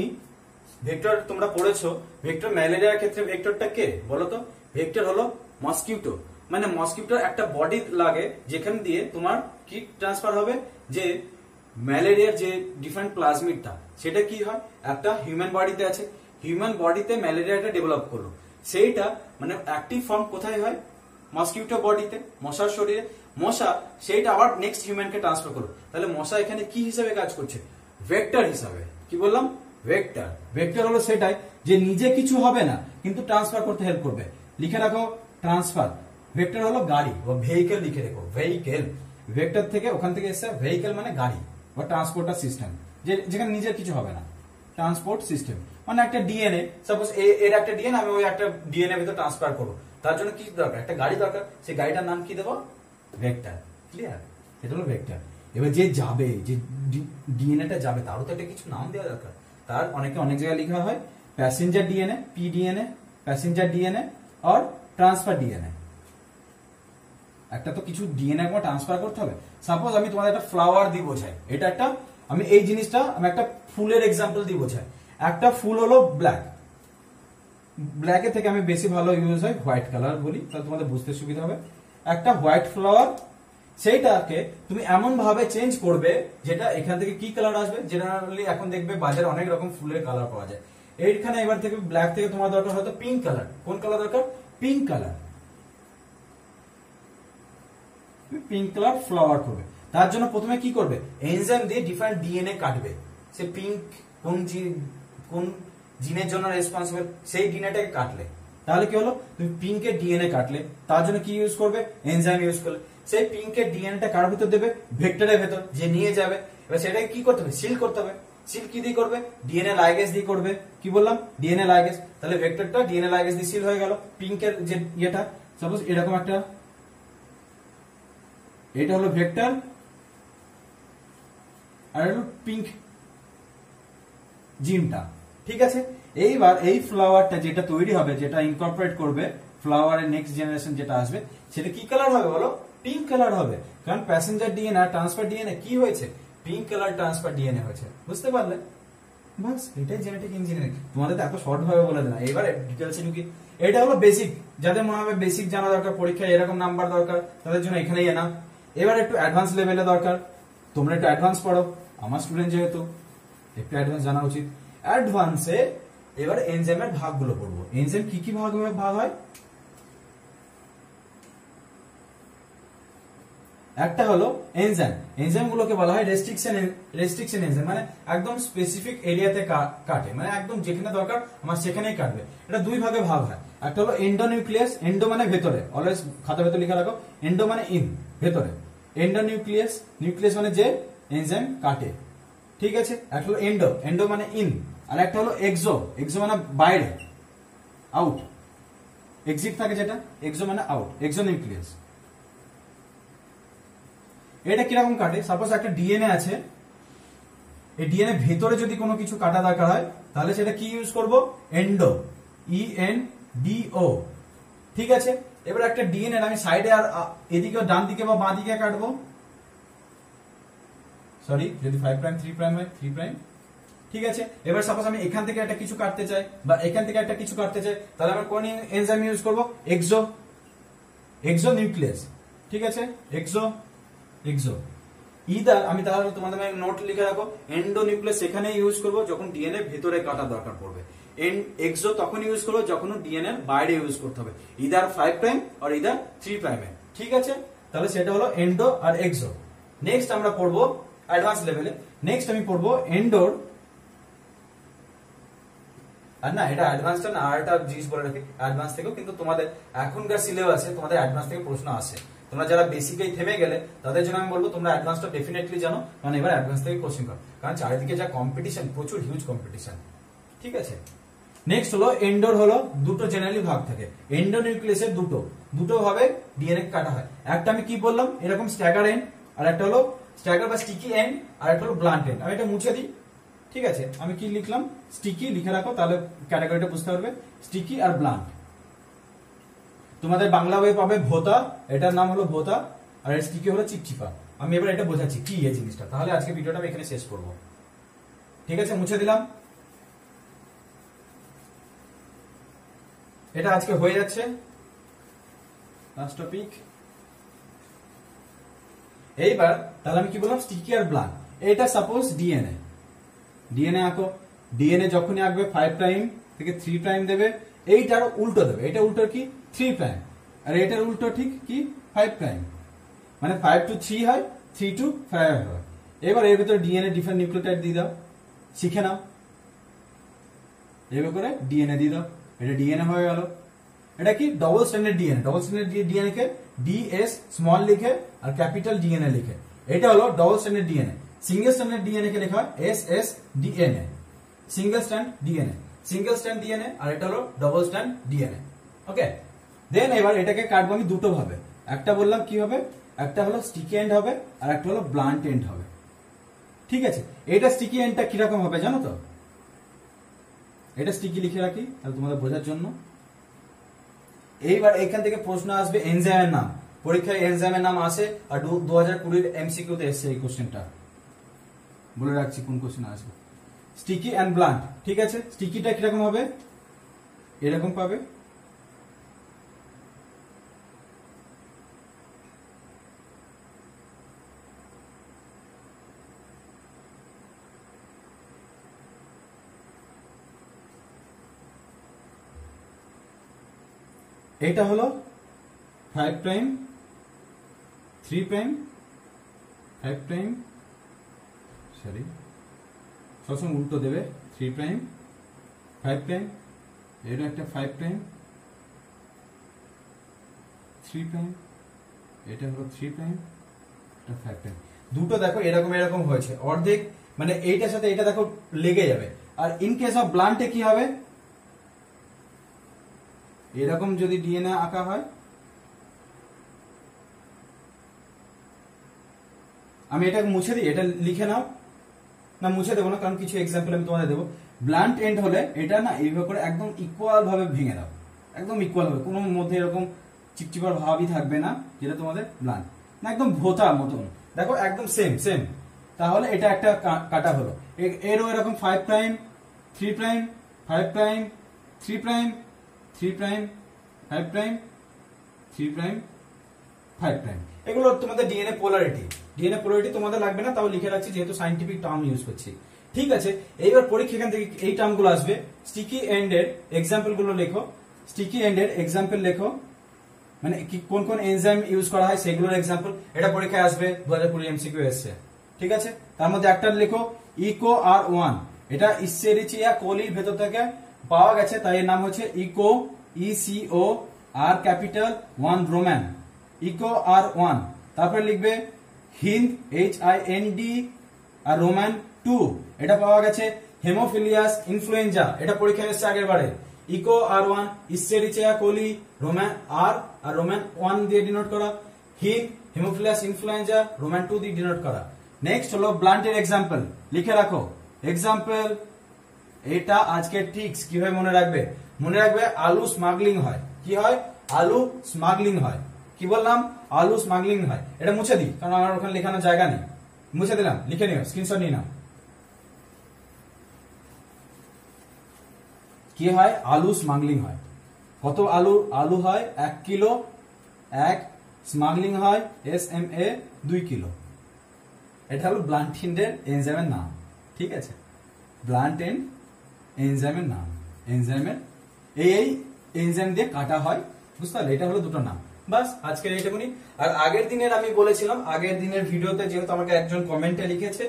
ভেক্টর, তোমরা পড়েছো ভেক্টর, ম্যালেরিয়ার ক্ষেত্রে ভেক্টরটা কে বলো তো? ভেক্টর হলো মসকিউটো। মানে মসকিউটোর একটা বডি লাগে যেখান দিয়ে তোমার কি ট্রান্সফার হবে, যে ম্যালেরিয়ার যে ডিফারেন্ট প্লাজমিডটা সেটা কি হয়, একটা হিউম্যান বডিতে আছে, হিউম্যান বডিতে ম্যালেরিয়াটা ডেভেলপ করলো, সেইটা মানে অ্যাক্টিভ ফর্ম কোথায় হয়, মসকিউটো বডিতে, মশার শরীরে। মশা সেইটা আবার নেক্সট হিউম্যানকে ট্রান্সফার করলো। তাহলে মশা এখানে কি হিসাবে কাজ করছে, ভেক্টর হিসাবে। কি বললাম, ভেক্টর। ভেক্টর হলো সেটাই যে নিজে কিছু হবে না কিন্তু ট্রান্সফার করতে হেল্প করবে। লিখে রাখো ট্রান্সফার। ভেক্টর হলো গাড়ি বা ভেহিকেল, লিখে রেখো ভেহিকেল। ভেক্টর থেকে ওখান থেকে এসে ভেহিকেল মানে গাড়ি বা ট্রান্সপোর্টার সিস্টেম, যেখানে নিজের কিছু হবে না, ট্রান্সপোর্ট সিস্টেম। মানে একটা ডিএনএ, সাপোজ এর একটা ডিএনএ আমি ওই একটা ডিএনএ ভিতরে ট্রান্সফার করবো, তার জন্য কি দরকার, একটা গাড়ি দরকার। সেই গাড়িটার নাম কি দেবো, ভেক্টর। ক্লিয়ার, এটা হলো ভেক্টর। এবার যে যাবে, যে ডিএনএটা যাবে, তারও তো একটা কিছু নাম দেওয়া দরকার। তার অনেকে অনেক জায়গায় লেখা হয় প্যাসেঞ্জার ডিএনএ, পিডিএনএ, প্যাসেঞ্জার ডিএনএ আর ট্রান্সফার ডিএনএ। একটা তো কিছু ডিএনএ আমার ট্রান্সফার করতে হবে। সাপোজ আমি তোমাদের একটা ফ্লাওয়ার দিয়ে বোঝাই, এটা একটা, আমি এই জিনিসটা আমি একটা ফুলের এক্সাম্পল দিয়ে বোঝাই। একটা ফুল হলো ব্ল্যাক, ব্ল্যাকের থেকে আমি বেশি ভালো ইউজ হয় হোয়াইট কালার বলি, তাহলে তোমাদের বুঝতে সুবিধা হবে। একটা হোয়াইট ফ্লাওয়ার, সেইটাকে তুমি এমন ভাবে চেঞ্জ করবে যেটা এখান থেকে কি কালার আসবে। জেনারেলি এখন দেখবে বাজারে অনেক রকম ফুলের কালার পাওয়া যায়। এইখানে এবার থেকে ব্ল্যাক থেকে তোমার দরকার হয়তো পিঙ্ক কালার। কোন কালার দরকার, pink colour. Pink colour flower করবে, তার জন্য প্রথমে কি করবে, এনজাইম দিয়ে ডিফারেন্ট ডিএনএ কাটবে। সে পিঙ্ক কোন জিনের জন্য রেসপন্সিবল, সেই ডিএনএটাকে কাটলে, তাহলে কি হলো, তুমি পিঙ্কের ডিএনএ কাটলে, তার জন্য কি ইউজ করবে, এনজাইম ইউজ করলে। সেই পিঙ্কের ডিএনএটা কার ভিতর দেবে, ভেক্টরের ভেতর, যে নিয়ে যাবে। এবার সেটাকে কি করতে হবে, সিল করতে হবে। সিল কি দিয়ে করবে, ডিএনএ লাইগেজ দিয়ে করবে। কি বললাম, ডিএনএ লাইগেজ। তাহলে ভেক্টরটা ডিএনএ লাইগেজ দিয়ে সিল হয়ে গেল। পিঙ্কের যে ইয়েটা, সাপোজ এরকম একটা, এটা হলো ভেক্টর আর হলো পিঙ্ক জিনটা। ঠিক আছে, এইবার এই ফ্লাওয়ারটা যেটা তৈরি হবে, যেটা ইনকর্পোরেট করবে ফ্লাওয়ারের নেক্সট জেনারেশন যেটা আসবে, সেটা কি কালার হবে বলো, পিঙ্ক কালার হবে। কারণ প্যাসেঞ্জার ডিএনএ আর ট্রান্সফার ডিএনএ কি হয়েছে, পিঙ্ক কালার ট্রান্সফার ডিএনএ হয়েছে। বুঝতে পারলে, বাস এটাই জেনেটিক ইঞ্জিনিয়ারিং। তোমাদের তো এত শর্ট ভাবে বলে দিলাম, এবার ডিটেলসে ঢুকি। এটা হলো বেসিক, যাদের মনে হবে বেসিক জানা দরকার, পরীক্ষায় এরকম নাম্বার দরকার, তাদের জন্য এখানেই এনা। এবার একটু অ্যাডভান্স লেভেলে দরকার, তোমরা একটু অ্যাডভান্স পড়ো, আমার স্টুডেন্ট যেহেতু একটু অ্যাডভান্স জানা উচিত। অ্যাডভান্সে এবার এনজাইমের ভাগগুলো পড়বো। এনজাইম কি কি ভাগ হয়, একটা হলো এনজাইম। এনজাইম গুলোকে বলা হয় রেস্ট্রিকশন এনজাইম, মানে একদম স্পেসিফিক এরিয়াতে কাটে, মানে একদম যেখানে দরকার আমার সেখানেই কাটবে। এটা দুই ভাগে ভাগ হয়। একটা হলো এন্ডোনিউক্লিয়াস, এন্ডো মানে ভেতরে, অলওয়েজ খাতা ভেতরে লিখে রাখো, এন্ডো মানে ইন, ভেতরে। এন্ডোনিউক্লিয়াস, নিউক্লিয়াস মানে যে এনজাইম কাটে। ঠিক আছে, একটা হলো এন্ডো, এন্ডো মানে ইন, আর একটা হলো এক্সো, এক্সো মানে বাইরে, আউট, এক্সিট থাকে যেটা, এক্সো মানে আউট, এক্সোনিউক্লিয়াস। এটা কিরকম কাটে, সাপোজ একটা ডিএনএ আছে, এই ডিএনএ ভেতরে যদি কোনো কিছু কাটা দরকার হয়, তাহলে সেটা কি ইউজ করব, এন্ডো, ENDO। ঠিক আছে, এবার একটা ডিএনএ আমি সাইডে আর এদিকে ডান দিকে বা বাঁ দিকে কাটবো, সরি যদি 5 প্রাইম 3 প্রাইম হয় 3 প্রাইম। ঠিক আছে, এবার সাপোজ আমি এখান থেকে একটা কিছু কাটতে চাই বা এখান থেকে একটা কিছু কাটতে চাই, তাহলে আমি কোন এনজাইম ইউজ করব, এক্সোনিউক্লিয়াস। ঠিক আছে, এক্সো। ইদার আমি তাহলে তোমাদের নোট লিখে রাখো, এন্ডোনিউক্লিয়াস সেখানে ইউজ করব যখন ডিএনএ ভেতরে কাটা দরকার পড়বে, এক্সো তখন ইউজ করবো যখন ডিএনএ বাইরে ইউজ করতে হবে, ইদার 5 প্রাইম আর ইদার 3 প্রাইমে। ঠিক আছে, তাহলে সেটা হলো এন্ডো আর এক্সো। নেক্সট আমরা পড়বো অ্যাডভান্স লেভেলে, নেক্সট আমি পড়বো এন্ডোর, আর না এটা অ্যাডভান্সটা না, আর একটা জিনিস বলে রাখি অ্যাডভান্স থেকেও কিন্তু তোমাদের এখনকার সিলেবাসে তোমাদের অ্যাডভান্স থেকে প্রশ্ন আসে। তোমরা যারা বেসিকেই থেমে গেলে তাদের জন্য আমি বলবো তোমরা অ্যাডভান্সটা ডেফিনেটলি জানো, কারণ এবার অ্যাডভান্স থেকে কোশ্চেন করো, কারণ চারিদিকে যা কম্পিটিশন, প্রচুর হিউজ কম্পিটিশন। ঠিক আছে, নেক্সট হলো এন্ডোর, হলো দুটো জেনারেলি ভাগ থাকে। এন্ডোনিউক্লিয়াসের দুটো ভাবে ডিএনএ কাটা হয়। একটা আমি কি বললাম, এরকম স্ট্যাগার এন্ড, আর একটা হলো স্ট্যাগার বা স্টিকি এন্ড, আর একটা হলো ব্লান্ট এন্ড। আমি এটা মুছে দিই, ঠিক আছে। আমি কি লিখলাম, স্টিকি লিখে রাখো, তাহলে ক্যাটাগরিটা বুঝতে পারবে। স্টিকি আর ব্লান্ট। তোমাদের বাংলা বই পাবে ভোতা, এটার নাম হলো ভোতা, আর স্টিকি হলো চিপচিপা। আমি এবার এটা বোঝাচ্ছি কি এই জিনিসটা, তাহলে আজকে ভিডিওটা আমি এখানে শেষ করব, ঠিক আছে। মুছে দিলাম, এটা আজকে হয়ে যাচ্ছে লাস্ট টপিক। এইবার তাহলে আমি কি বললাম, স্টিকি আর ব্লান্ট। এটা সাপোজ ডিএনএ আঁকো। ডিএনএ যখনই আঁকবে 5 প্রাইম থেকে 3 প্রাইম দেবে, এইটার উল্টো দেবে। এটা উল্টো কি 3 প্রাইম, আর এটার উল্টো ঠিক কি 5 প্রাইম, মানে 5 to 3 হয়, 3 to 5 হয়। এবার এর ভিতরে ডিএনএ ডিফারেন্ট নিউক্লিওটাইড দিয়ে দাও, শিখে নাও। এভাবে করে ডিএনএ দিয়ে দাও, এটা ডিএনএ হয়ে গেল। এটা কি double standard DNA. Double standard DNA কে ডিএস স্মল লিখে আর ক্যাপিটাল ডিএনএ লিখে, এটা হলো double standard DNA. Single standard DNA কে লেখা হয় SS DNA, single stand DNA. Single stand DNA আর এটা হলো double stand DNA. Okay, then এবার এটাকে কাটবো আমি দুটো ভাবে। একটা বললাম কি হবে, একটা হলো স্টিকি এন্ড হবে, আর একটা হলো ব্লান্ট এন্ড হবে, ঠিক আছে। এটা স্টিকি এন্ডটা কিরকম হবে জানো তো? এটা স্টিকি লিখে রাখি তাহলে তোমাদের বোঝার জন্য। এইবার এখান থেকে প্রশ্ন আসবে এনজাইমের নাম, পরীক্ষায় এনজাইমের নাম আসে, আর 2020 এমসিকিউ তে এসেছে এই কোশ্চেনটা, বলে রাখছি কোন কোশ্চেন আসবে। স্টিকি এন্ড ব্লান্ট, ঠিক আছে। স্টিকিটা কিরকম হবে, এরকম পাবে, এটা হলো 5 প্রাইম 3 প্রাইম 5 প্রাইম, সরি সবসময় উল্টো দেবে, 3 প্রাইম 5 প্রাইম, এটা একটা 5 প্রাইম 3 প্রাইম, এটা হলো 3 প্রাইম, এটা 5 প্রাইম। দুটো দেখো এরকম এরকম হয়েছে, অর্ধেক মানে এইটার সাথে এটা দেখো লেগে যাবে। আর ইন কেস অফ ব্লান্টে কি হবে, এরকম যদি ডিএনএ আঁকা হয়, আমি এটা মুছে দিই, এটা লিখে নাও। না মুছে দেবো না, কারণ কিছু এক্সাম্পল আমি তোমাদের দেবো। ব্লান্ট এন্ড হলে এটা না এইভাবে করে একদম ইকুয়াল ভাবে ভেঙে দাও, একদম ইকুয়াল ভাবে, কোনো মধ্যে এরকম চিপচিপার ভাবই থাকবে না, যেটা তোমাদের ব্লান্ট না, একদম ভোতা মতন দেখো, একদম সেম সেম। তাহলে এটা একটা কাটা হলো। এরও এরকম 5 prime 3 prime 5 prime 3 prime 3 prime 5 prime 3 prime 5 prime. এগুলো তোমাদের ডিএনএ পোলারিটি। ডিএনএ পোলারিটি তোমাদের লাগবে না, তাও লিখে রাখছি যেহেতু সাইন্টিফিক টার্ম ইউজ করছি, ঠিক আছে। এইবার পরীক্ষা এখান থেকে এই টার্মগুলো আসবে। স্টিকি এন্ড এর এক্সাম্পল গুলো লেখো, স্টিকি এন্ড এর এক্সাম্পল লেখো, মানে কোন কোন এনজাইম ইউজ করা হয় সেগুলোর এক্সাম্পল। এটা পরীক্ষায় আসবে, 2020 এমসিকিউ এসছে, ঠিক আছে। তার মধ্যে একটা লেখো ইকো আর1, এটা ইসেরিচিয়া কোলির ভেতর থেকে পাওয়া গেছে, তাই এর নাম হচ্ছে ইকো, ইসিও আর ক্যাপিটাল 1 রোমান, ইকো আর1। তারপরে লিখবে হিন্দ, HIND আর রোমান 2, এটা পাওয়া গেছে হেমোফিলিয়াস ইনফ্লুয়েঞ্জা, এটা পরীক্ষায় এসেছে আগের বারে। ইকো আর1 ইসেরিচিয়া কোলি, রোমান আর আর রোমান 1 দিয়ে ডিনোট করা, হিন্দ হেমোফিলিয়াস ইনফ্লুয়েঞ্জা রোমান 2 দিয়ে ডিনোট করা। নেক্সট হলো ব্লান্টের এক্সাম্পল, লিখে রাখো এক্সাম্পল। এটা আজকে ট্রিক্স কিভাবে মনে রাখবে, মনে রাখবে আলু স্মাগলিং হয়, কি হয়, আলু স্মাগলিং হয়। কি বললাম, আলু স্মাগলিং হয়। এটা মুছে দিই কারণ আমার ওখানে লেখানোর জায়গা নেই, মুছে দিলাম, লিখে নিও, স্ক্রিনশট নিয়ে নাও। কি হয়, আলু স্মাগলিং হয়। কত আলু হয় 1 কিলো, 1 স্মাগলিং হয় SMA 2 কিলো। এটা হলো ব্লান্টেন্ডের এনজাইমের নাম, ঠিক আছে। ব্লান্ট এন্ড এনজাইমের নাম, এনজাইমের এই এনজাইম দিয়ে কাটা হয়, বুঝতে পারলে। এটা হলো দুটো নাম, বাস আজকের এইটুকুনি। আর আগের দিনের আমি বলেছিলাম, আগের দিনের ভিডিওতে যেহেতু আমাকে একজন কমেন্টে লিখেছে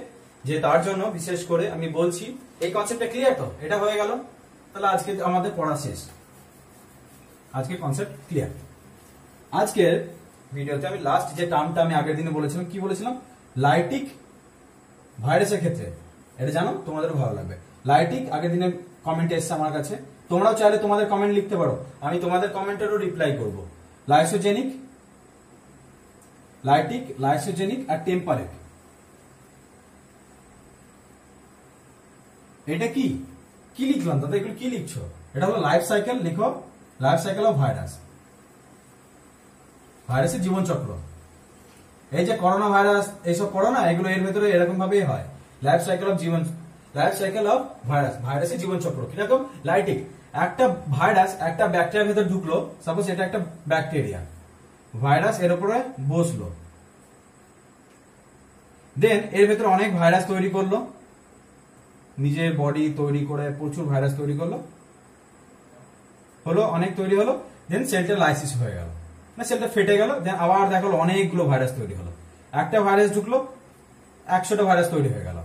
যে তার জন্য বিশেষ করে আমি বলছি, এই কনসেপ্টটা ক্লিয়ার তো, এটা হয়ে গেল। তাহলে আজকে আমাদের পড়া শেষ, আজকে কনসেপ্ট ক্লিয়ার। আজকের ভিডিওতে আমি লাস্ট যে টার্মটা আমি আগের দিনে বলেছিলাম, কি বলেছিলাম, লাইটিক ভাইরাসের ক্ষেত্রে, এটা জানো তোমাদের ভালো লাগবে। লাইটিক আগের দিনে কমেন্টে এসছে আমার কাছে, তোমরাও চাইলে তোমাদের কমেন্ট লিখতে পারো, আমি তোমাদের কমেন্টেরও রিপ্লাই করব। লাইসোজেনিক, লাইটিক, লাইসোজেনিক আর টেম্পারেট। এটা কি কি লিখলাম দাদা, এগুলো কি লিখছো? এটা হলো লাইফ সাইকেল, লিখো লাইফ সাইকেল অফ ভাইরাস, ভাইরাসের জীবন চক্র। এই যে করোনা ভাইরাস এইসব পড়ো না, এগুলো এর ভেতরে এরকম ভাবেই হয়। লাইফ সাইকেল অফ জীবন, লাইফ সাইকেল অফ ভাইরাস, ভাইরাসের জীবন চক্র কিরকম? লাইটিক, একটা ভাইরাস একটা ব্যাকটেরিয়ার ভেতর ঢুকলো, সাপোজ এটা একটা ব্যাকটেরিয়া, ভাইরাস এর উপরে বসলো, দেন এর ভেতরে অনেক ভাইরাস তৈরি করলো, নিজের বডি তৈরি করে প্রচুর ভাইরাস তৈরি করলো, হলো অনেক তৈরি হলো, দেন সেলটা লাইসিস হয়ে গেল, না সেলটা ফেটে গেল, দেন আবার দেখালো অনেকগুলো ভাইরাস তৈরি হলো, একটা ভাইরাস ঢুকলো 100টা ভাইরাস তৈরি হয়ে গেল।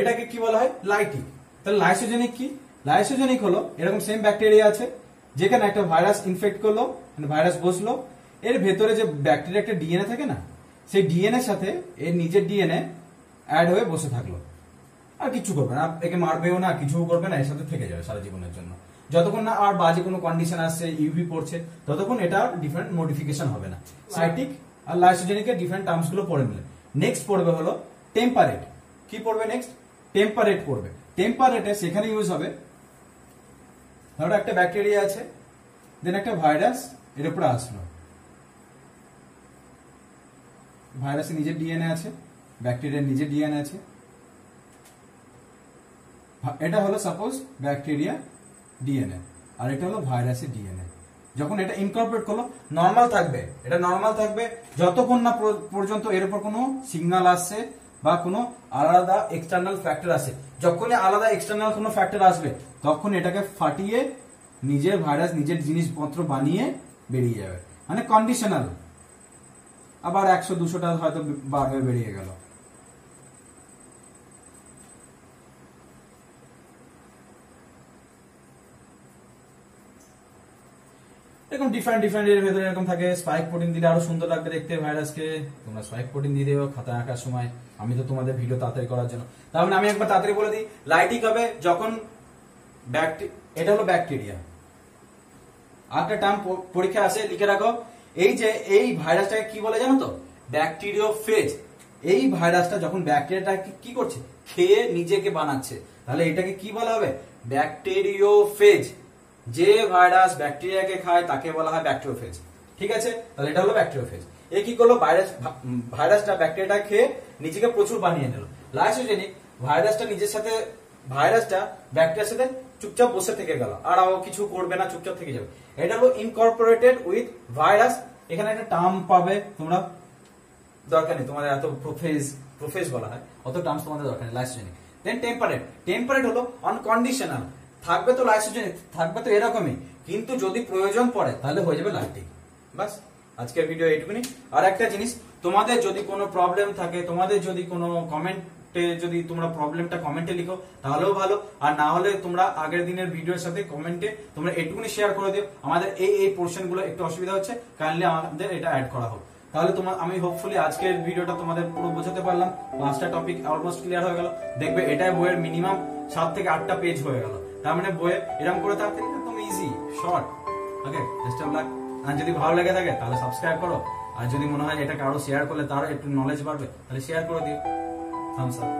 এটাকে কি বলা হয়? লাইটিক। তাহলে লাইসোজেনিক কি? লাইসোজেনিক হলো এরকম সেম ব্যাকটেরিয়া আছে, যেখানে একটা ভাইরাস ইনফেক্ট করলো, মানে ভাইরাস বসলো, এর ভেতরে যে ব্যাকটেরিয়া একটা ডিএনএ থাকে না, সেই ডিএনএ সাথে এর নিজের ডিএনএ অ্যাড হয়ে বসে থাকলো, আর কিছু করবে না, একে মারবেও না, কিছু করবে না, এর সাথে থেকে যাবে সারা জীবনের জন্য। যতক্ষণ না আর বাজে কোনো কন্ডিশন আসছে, ইউভি পড়ছে, ততক্ষণ এটা ডিফারেন্ট মডিফিকেশন হবে না। লাইটিক আর লাইসোজেনিকের ডিফারেন্ট টার্মস গুলো পড়ে নিলে নেক্সট পড়বে হলো টেম্পারেট। কি পড়বে নেক্সট? টেম্পারেট পড়বে। টেম্পারেটে সেখানে ইউজ হবে, ধরো একটা ব্যাকটেরিয়া আছে, দেন একটা ভাইরাস এর উপরে আসলো, ভাইরাসের নিজের ডিএনএ আছে, ব্যাকটেরিয়ার নিজের ডিএনএ আছে, এটা হলো সাপোজ ব্যাকটেরিয়া ডিএনএ, আর এটা হলো ভাইরাসের ডিএনএ। যখন এটা ইনকর্পোরেট করলো, নর্মাল থাকবে, এটা নর্মাল থাকবে যতক্ষণ না পর্যন্ত এর উপর কোনো সিগন্যাল আসছে বা কোনো আলাদা এক্সটার্নাল ফ্যাক্টর আসে। যখনই আলাদা এক্সটার্নাল কোনো ফ্যাক্টর আসবে, তখন এটাকে ফাটিয়ে নিজের ভাইরাস নিজের জিনিসপত্র বানিয়ে বেরিয়ে যাবে, মানে কন্ডিশনাল। আবার 100-200টা হয়তো বার হয়ে বেরিয়ে গেল। এরকম ডিফারেন্ট ডিফারেন্ট এর ভেতরে এরকম থাকে। স্পাইক প্রোটিন দিলে আরো সুন্দর লাগবে দেখতে ভাইরাসকে, তোমরা স্পাইক প্রোটিন দিয়ে দিও খাতা আঁকার সময়। আমি তো তোমাদের ভিডিও তাড়াতাড়ি করার জন্য, তাহলে আমি একবার তাড়াতাড়ি বলে দিই। লাইটিক হবে যখন এটা হলো ব্যাকটেরিয়া। আরেকটা টার্ম পরীক্ষা আসে, লিখে রাখো, এই যে এই ভাইরাসটাকে কি বলে জানো তো? ব্যাকটেরিওফেজ। এই ভাইরাসটা যখন ব্যাকটেরিয়াটাকে কি করছে, খেয়ে নিজেকে বানাচ্ছে, তাহলে এটাকে কি বলা হবে? ব্যাকটেরিওফেজ। যে ভাইরাস ব্যাকটেরিয়াকে খায় তাকে বলা হয় ব্যাকটেরিওফেজ। ঠিক আছে, তাহলে এটা হলো ব্যাকটেরিওফেজ। এ কি করলো? ভাইরাসটা ব্যাকটেরিয়াটা খেয়ে নিজেকে প্রচুর বানিয়ে নিল। লাইসোজেনিক, ভাইরাসটা নিজের সাথে, ভাইরাসটা ব্যাকটেরিয়ার সাথে চুপচাপ বসে থেকে গেল, আর কিছু করবে না, চুপচাপ থেকে যাবে। এটা হলো ইনকর্পোরেটেড উইথ ভাইরাস। এখানে একটা টার্ম পাবে তোমরা, দরকার নেই তোমাদের এত প্রোফেজ বলা হয়, অত টার্মস তোমাদের দরকার নেই। লাইসোজেনিক। দেন টেম্পারেট। টেম্পারেট হলো আনকন্ডিশনাল, থাকবে তো লাইসোজেনিক, থাকবে তো এরকমই, কিন্তু যদি প্রয়োজন পড়ে তাহলে হয়ে যাবে লাইটিক। বাস, আজকের ভিডিও এইটুকুনি। আর একটা জিনিস, তোমাদের যদি কোনো প্রবলেম থাকে, তোমাদের যদি কোনো কমেন্টে যদি তোমরা প্রবলেমটা কমেন্টে লিখো তাহলেও ভালো, আর না হলে তোমরা আগের দিনের ভিডিওর সাথে কমেন্টে তোমরা এইটুকুনি শেয়ার করে দিও, আমাদের এই পোর্শন গুলো একটু অসুবিধা হচ্ছে, কাইন্ডলি আমাদের এটা অ্যাড করা হোক। তাহলে আমি হোপফুলি আজকের ভিডিওটা তোমাদের পুরো বোঝাতে পারলাম। 5টা টপিক অলমোস্ট ক্লিয়ার হয়ে গেল। দেখবে এটাই বইয়ের মিনিমাম 7 থেকে 8টা পেজ হয়ে গেল। তার মানে বইয়ে এরকম করে তাড়াতাড়ি একদম easy short. Okay, best of luck. আর যদি ভালো লেগে থাকে তাহলে সাবস্ক্রাইব করো, আর যদি মনে হয় এটাকে আরো শেয়ার করলে তারও একটু নলেজ বাড়বে তাহলে শেয়ার করে দিও। Thumbs up.